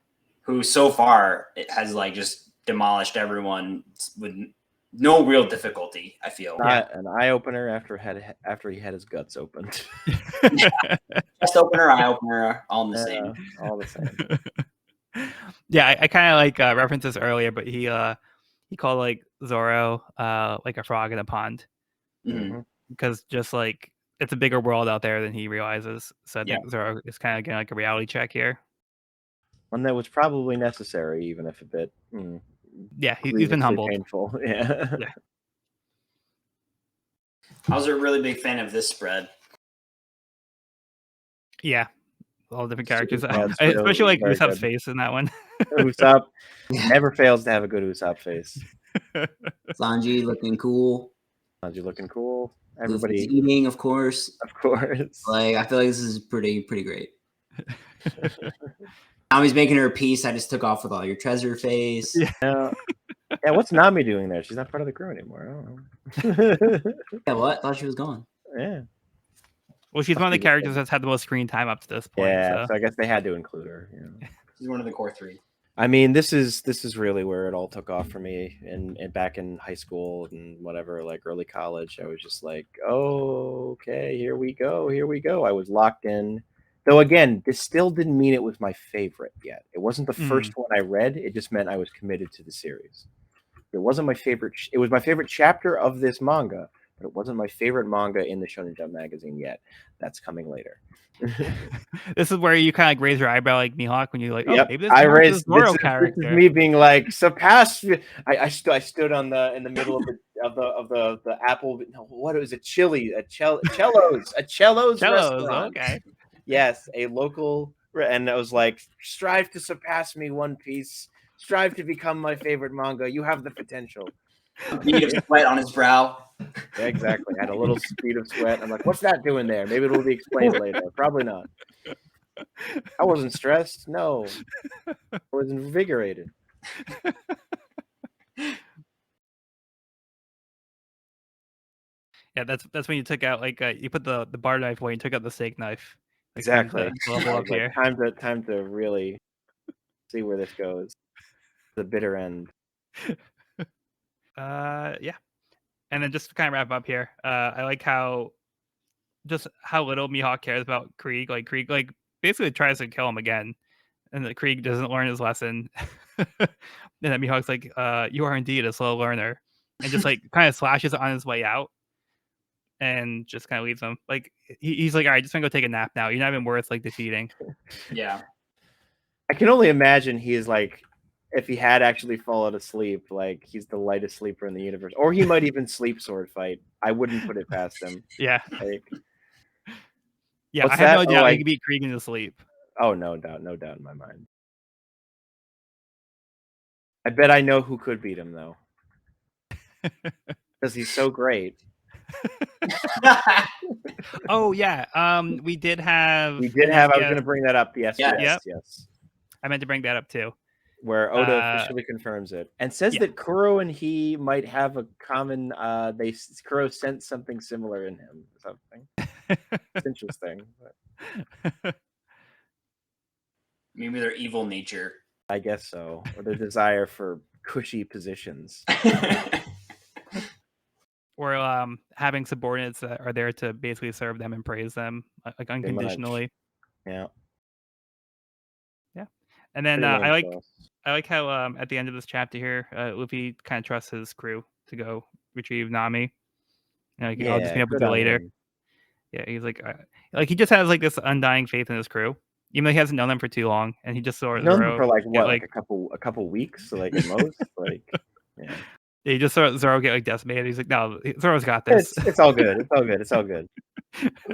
who so far it has like just demolished everyone with no real difficulty, I feel. Yeah. An eye opener after he had his guts opened. Chest opener, eye opener, all in the same. All the same. Yeah, I kind of like referenced this earlier, but he called like Zoro like a frog in a pond, because just like it's a bigger world out there than he realizes. So I think Zoro is kind of getting like a reality check here. One that was probably necessary, even if a bit Yeah, he's been grievously humbled. painful. Yeah. Yeah. I was a really big fan of this spread. Yeah, all different characters, Yeah, it's especially like very Usopp's good. face in that one. Usopp never fails to have a good Usopp face. Sanji looking cool. Sanji looking cool. Luffy's Everybody eating, of course. Of course. Like, I feel like this is pretty great. Nami's making her peace. I just took off with all your treasure face. Yeah. Yeah, what's Nami doing there? She's not part of the crew anymore. I don't know. Yeah, what? Thought she was gone. Yeah. Well, she's one of the characters that's had the most screen time up to this point. Yeah, so I guess they had to include her. You know. She's one of the core three. I mean, this is really where it all took off for me, and back in high school and whatever, like early college, I was just like, oh, okay, here we go. I was locked in. Though again, this still didn't mean it was my favorite yet. It wasn't the first one I read. It just meant I was committed to the series. It wasn't my favorite. It was my favorite chapter of this manga, but it wasn't my favorite manga in the Shonen Jump magazine yet. That's coming later. This is where you kind of like raise your eyebrow like Mihawk when you're like, oh, maybe this Zoro character. This is me being like, surpass. I stood in the middle of the apple. What was it? Chili, a cello's restaurant. Okay. Yes, a local, and I was like, strive to surpass me, One Piece. Strive to become my favorite manga. You have the potential. A bead of sweat on his brow. Yeah, exactly. I had a little bead of sweat. I'm like, what's that doing there? Maybe it'll be explained later. Probably not. I wasn't stressed. No. I was invigorated. Yeah, that's when you took out like you put the bar knife away and took out the steak knife. Like, Exactly. Level up here. Time to really see where this goes. The bitter end. Yeah. And then just to kind of wrap up here, I like how little Mihawk cares about Krieg. Like Krieg like basically tries to kill him again, and that Krieg doesn't learn his lesson. And then Mihawk's like, you are indeed a slow learner, and just like kind of slashes on his way out. And just kind of leaves him. Like he's like, all right, just gonna go take a nap now. You're not even worth like defeating. Yeah. I can only imagine he is like, if he had actually fallen asleep, like he's the lightest sleeper in the universe, or he might even sleep sword fight. I wouldn't put it past him. Yeah. Like, Yeah, What's I have that? no Oh, doubt he could beat Krieg in his sleep. oh, no doubt in my mind. I bet I know who could beat him though, because he's so great. Oh yeah, we did have We did an have. I was SBS. going to bring that up. Yes, Yeah. yes, Yep, yes. I meant to bring that up too. Where Oda Uh, officially confirms it and says yeah. that Kuro and he might have a common. Kuro sent something similar in him. Or something. It's interesting. But Maybe their evil nature. I guess so, or their desire for cushy positions. Or having subordinates that are there to basically serve them and praise them like Pretty much. unconditionally. Yeah. Yeah, and then Pretty I lame like sauce. how at the end of this chapter here, Luffy kind of trusts his crew to go retrieve Nami. Like, I'll just Yeah, meet up with good you on later. him. Yeah, he's like he just has like this undying faith in his crew, even though he hasn't known them for too long, and he just saw He's known them Zoro for like get what, like like a couple weeks, like at most. Like, yeah. he just saw Zoro get like decimated. He's like, no, Zoro's got this. It's all good. It's all good. It's all good.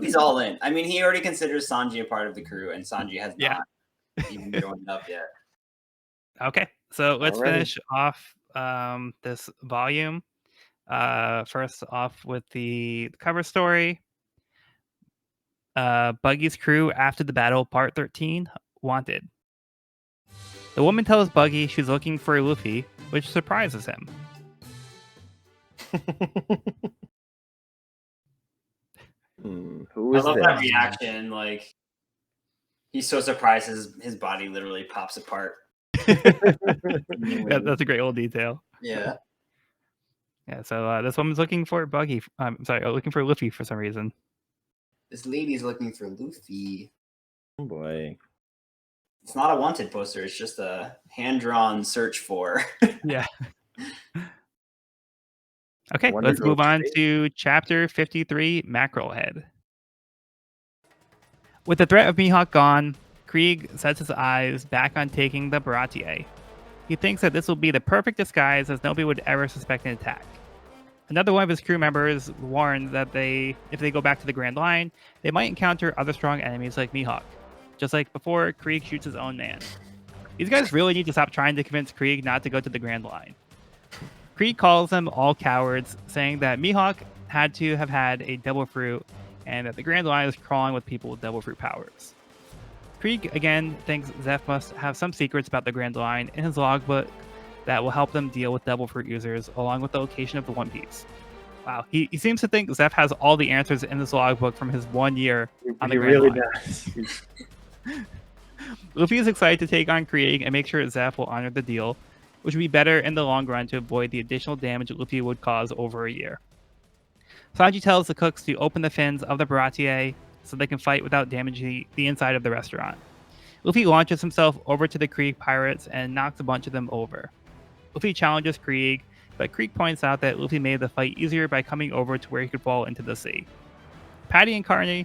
He's all in. I mean, he already considers Sanji a part of the crew, and Sanji has Yeah. not even joined up yet. Okay, so let's Alrighty. finish off this volume. First off with the cover story. Buggy's crew after the battle, part 13, wanted. The woman tells Buggy she's looking for Luffy, which surprises him. Who I is love this? that reaction. Like, he's so surprised his body literally pops apart. That's a great little detail. Yeah. Yeah, so this woman's looking for Buggy. I'm sorry, looking for Luffy for some reason. This lady's looking for Luffy. Oh boy. It's not a wanted poster. It's just a hand-drawn search for. Yeah. Okay, Wonder let's Girl move on Street. to chapter 53, Mackerel Head. With the threat of Mihawk gone, Krieg sets his eyes back on taking the Baratier. He thinks that this will be the perfect disguise, as nobody would ever suspect an attack. Another one of his crew members warned that if they go back to the Grand Line, they might encounter other strong enemies like Mihawk. Just like before, Krieg shoots his own man. These guys really need to stop trying to convince Krieg not to go to the Grand Line. Krieg calls them all cowards, saying that Mihawk had to have had a devil fruit and that the Grand Line is crawling with people with devil fruit powers. Krieg again thinks Zeph must have some secrets about the Grand Line in his logbook that will help them deal with devil fruit users, along with the location of the One Piece. Wow, he seems to think Zeph has all the answers in this logbook from his 1 year on the He Grand really Line. does. Luffy is excited to take on Krieg and make sure Zeph will honor the deal, which would be better in the long run to avoid the additional damage Luffy would cause over a year. Sanji tells the cooks to open the fins of the Baratier so they can fight without damaging the inside of the restaurant. Luffy launches himself over to the Krieg pirates and knocks a bunch of them over. Luffy challenges Krieg, but Krieg points out that Luffy made the fight easier by coming over to where he could fall into the sea. Patty and Carne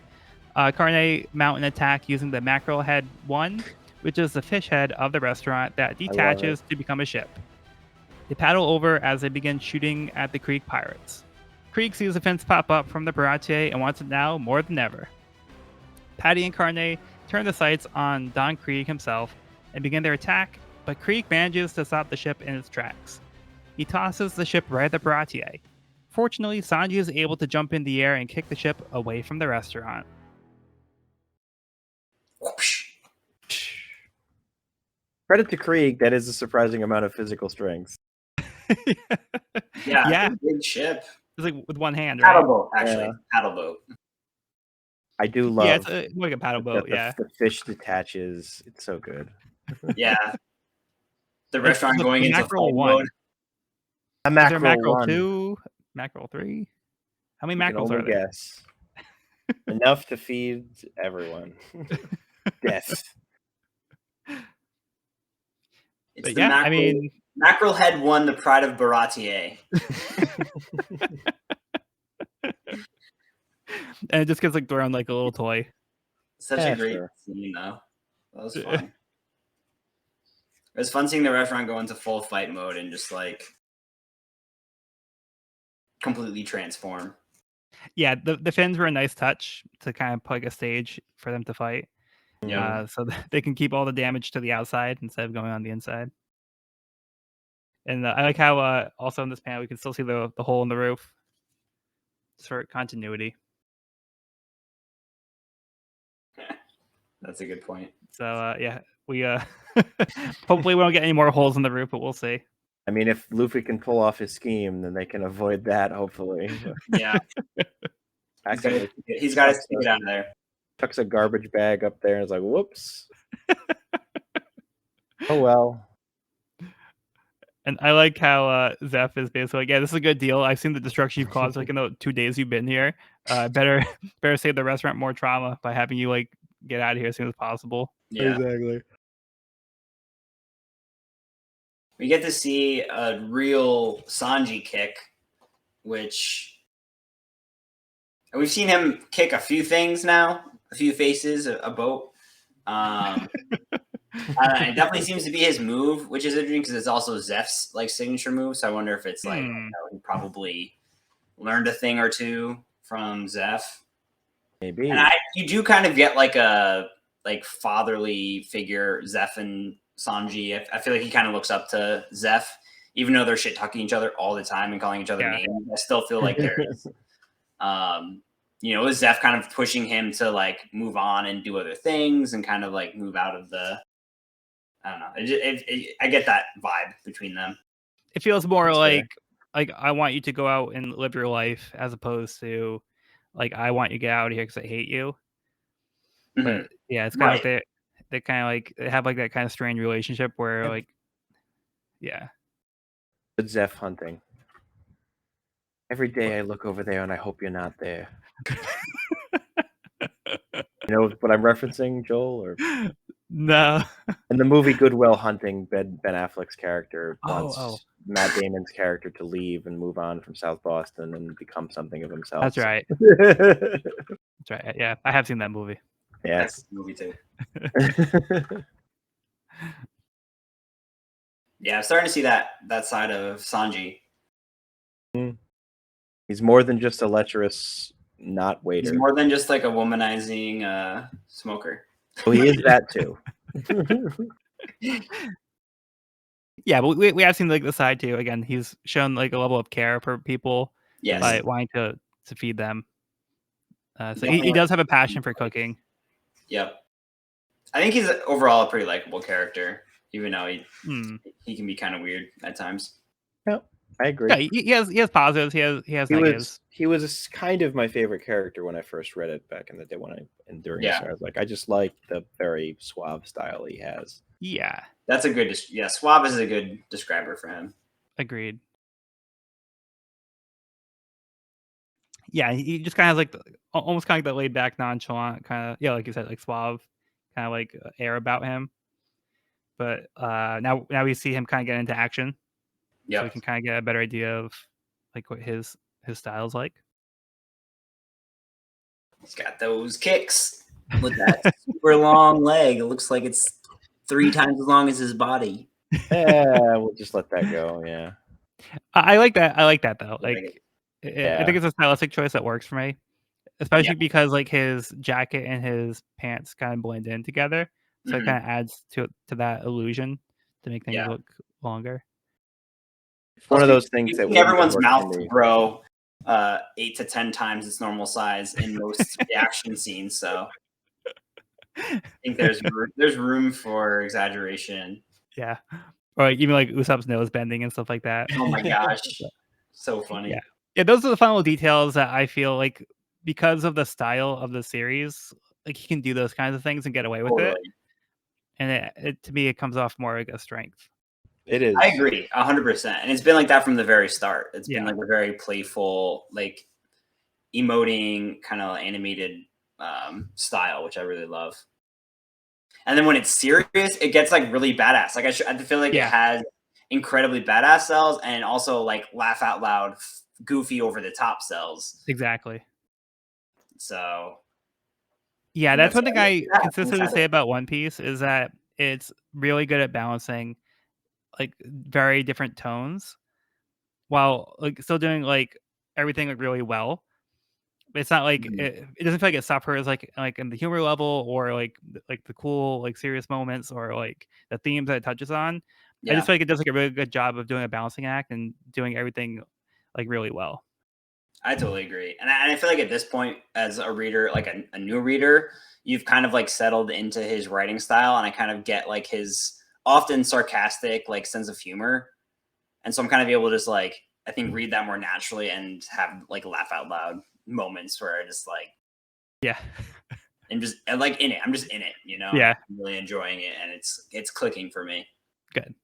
mount an attack using the Mackerel Head 1, which is the fish head of the restaurant that detaches to become a ship. They paddle over as they begin shooting at the Krieg pirates. Krieg sees the fence pop up from the Baratier and wants it now more than ever. Patty and Carne turn the sights on Don Krieg himself and begin their attack, but Krieg manages to stop the ship in its tracks. He tosses the ship right at the Baratier. Fortunately, Sanji is able to jump in the air and kick the ship away from the restaurant. Credit to Krieg, that is a surprising amount of physical strength. Yeah. Big ship. It's like with one hand, right? Paddle boat, actually. Yeah. Paddle boat. I do love. Yeah, it's like a paddle boat. The fish detaches. It's so good. Yeah. The restaurant going into Mackerel fight 1. mode. A Is there Mackerel Mackerel 1. 2? Mackerel 3? How many You can mackerels only are there? guess. Enough to feed everyone. Death. It's But the yeah, Mackerel. I mean, Mackerel Head 1, the pride of Baratier. and it just gets like thrown like a little toy. Such Yeah, a great sure. scene, though. That was fun. It was fun seeing the restaurant go into full fight mode and just like completely transform. Yeah, the fins were a nice touch to kind of put like a stage for them to fight. Yep. So that they can keep all the damage to the outside instead of going on the inside. And I like how also in this panel we can still see the hole in the roof just for continuity. That's a good point. So yeah, we hopefully we don't get any more holes in the roof, but we'll see. I mean, if Luffy can pull off his scheme, then they can avoid that. Hopefully, Yeah, accidentally he's got to chucks stick it out of there. chucks a garbage bag up there and is like, "Whoops." Oh well. And I like how Zeph is basically like, yeah, this is a good deal. I've seen the destruction you've caused like in the 2 days you've been here. Better better save the restaurant more trauma by having you like get out of here as soon as possible. Yeah, Exactly. we get to see a real Sanji kick, which we've seen him kick a few things now, a few faces, a boat. It definitely seems to be his move, which is interesting because it's also Zeph's like signature move. So I wonder if it's like he probably learned a thing or two from Zeph. Maybe. And you do kind of get like a fatherly figure, Zeph and Sanji. I feel like he kind of looks up to Zeph, even though they're shit talking each other all the time and calling each other names. I still feel like there's, Zeph kind of pushing him to like move on and do other things and kind of like move out of the. I don't know. I get that vibe between them. It feels more That's like I want you to go out and live your life as opposed to like I want you to get out of here because I hate you. But yeah, it's kind of like they kind of like they have like that kind of strange relationship where like yeah. Good Zeph hunting. Every day I look over there and I hope you're not there. You know what I'm referencing, Joel? Or No. in the movie Good Will Hunting, Ben Affleck's character wants Oh. Matt Damon's character to leave and move on from South Boston and become something of himself. That's right. That's right. Yeah, I have seen that movie. Yes. That's the movie too. Yeah, I'm starting to see that side of Sanji. He's more than just a lecherous not waiter. He's more than just like a womanizing smoker. Well, he is that too. Yeah, but we have seen like the side too. Again, he's shown like a level of care for people by wanting to feed them. So he does have a passion for cooking. Yep. I think he's overall a pretty likable character, even though he can be kind of weird at times. Yep, I agree. Yeah, he has positives. He has negatives. He was kind of my favorite character when I first read it back in the day I was like, I just like the very suave style he has. Yeah, that's a good. Suave is a good describer for him. Agreed. Yeah, he just kind of has like almost kind of like that laid back, nonchalant kind of like you said, like suave kind of like air about him. But now we see him kind of get into action. Yeah, so we can kind of get a better idea of like what his style's like. He's got those kicks with that super long leg. It looks like it's 3 times as long as his body. Yeah, we'll just let that go. Yeah, I like that. I like that though. I think it's a stylistic choice that works for me, especially because like his jacket and his pants kind of blend in together, so it kind of adds to that illusion to make things look longer. One of those things that everyone's mouth grow 8 to 10 times its normal size in most action scenes. So I think there's room for exaggeration. Yeah, or even like Usopp's nose bending and stuff like that. Oh my gosh, so funny. Yeah, those are the final details that I feel like because of the style of the series, like he can do those kinds of things and get away with it. And it to me, it comes off more like a strength. It is. I agree 100%. And it's been like that from the very start. It's been like a very playful, like emoting kind of animated style, which I really love. And then when it's serious, it gets like really badass. Like I feel like it has incredibly badass cells and also like laugh out loud, goofy over the top cells. Exactly. So yeah, that's one thing I consistently say about One Piece is that it's really good at balancing like very different tones while like still doing like everything like really well. It's not like Mhm. it doesn't feel like it suffers like in the humor level or like the cool like serious moments or like the themes that it touches on. I just Yeah, feel like it does like a really good job of doing a balancing act and doing everything like really well. I totally agree. And I feel like at this point, as a reader, like a new reader, you've kind of like settled into his writing style, and I kind of get like his often sarcastic like sense of humor, and so I'm kind of able to just like I think read that more naturally and have like laugh out loud moments where I just like Yeah. I'm like in it. I'm just in it, you know. Yeah. I'm really enjoying it, and it's clicking for me. Good.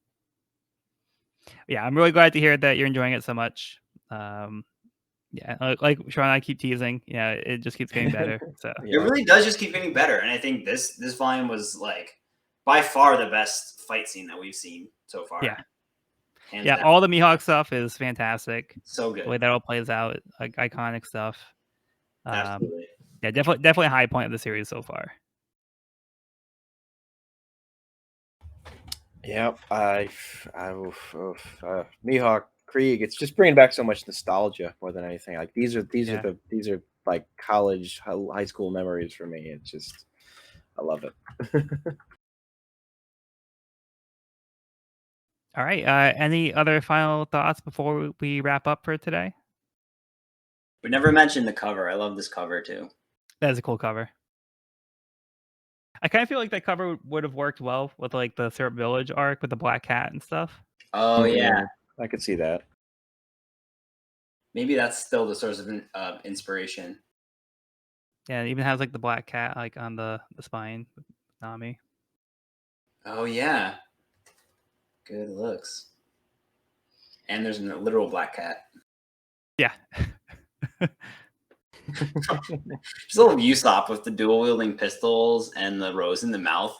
Yeah, I'm really glad to hear that you're enjoying it so much. Um, yeah, like Sean and I keep teasing. Yeah, it just keeps getting better. So It Yeah. really does just keep getting better, and I think this volume was like by far the best fight scene that we've seen so far, yeah, hands yeah, down. all the Mihawk stuff is fantastic. So The way good, that all plays out, like iconic stuff. Um, absolutely. yeah, definitely a high point of the series so far. Yep. Mihawk Krieg. It's just bringing back so much nostalgia more than anything. Like Yeah. these are like college, high school memories for me. It's just I love it. All right. Any other final thoughts before we wrap up for today? We never mentioned the cover. I love this cover too. That is a cool cover. I kind of feel like that cover would have worked well with like the Syrup Village arc with the black cat and stuff. Oh yeah, Yeah, I could see that. maybe that's still the source of inspiration. Yeah, it even has like the black cat like on the spine with Nami. Oh yeah, good looks. And there's a literal black cat. Yeah. Just a little Usopp with the dual wielding pistols and the rose in the mouth.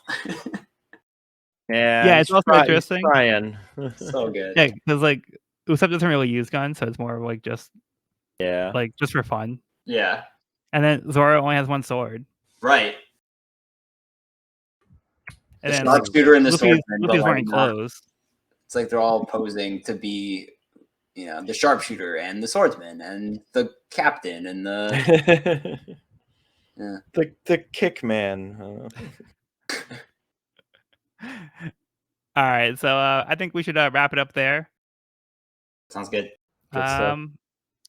Yeah, Yeah, it's also he's interesting. trying. So good. Yeah, because like Usopp doesn't really use guns, so it's more of like Yeah. just for fun. Yeah, And then Zoro only has one sword. right. And The then sharpshooter and the swordsman, but Luffy's like wearing not. clothes. It's like they're all posing to be, the sharpshooter and the swordsman and the captain and the yeah. The kick man. All right, so I think we should wrap it up there. Sounds good. Good stuff.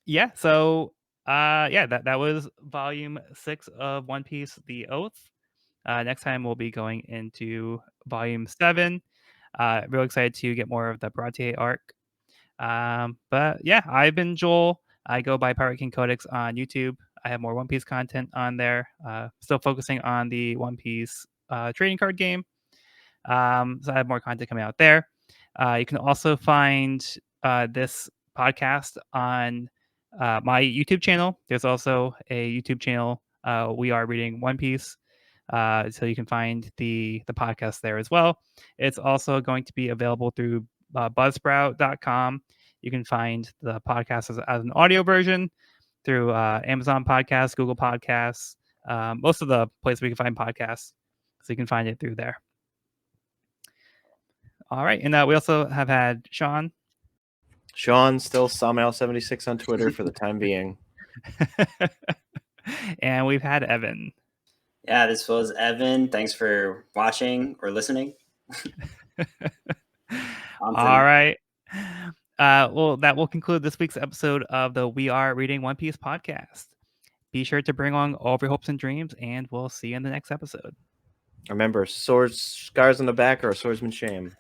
Yeah, so yeah, that was volume 6 of One Piece: The Oath. Next time we'll be going into volume 7. Real excited to get more of the Bronte arc. But yeah, I've been Joel. I go by Pirate King Codex on YouTube. I have more One Piece content on there. Still focusing on the One Piece trading card game. So I have more content coming out there. You can also find this podcast on my YouTube channel. There's also a YouTube channel. We are reading One Piece. So you can find the podcast there as well. It's also going to be available through buzzsprout.com. You can find the podcast as an audio version through Amazon Podcasts, Google Podcasts, most of the places we can find podcasts. So you can find it through there. All right. And we also have had Sean. Sean still Sawmail76 on Twitter for the time being. And we've had Evan. Yeah, this was Evan. Thanks for watching or listening. All right. Well, that will conclude this week's episode of the We Are Reading One Piece podcast. Be sure to bring along all of your hopes and dreams, and we'll see you in the next episode. Remember, scars on the back are a swordsman's shame.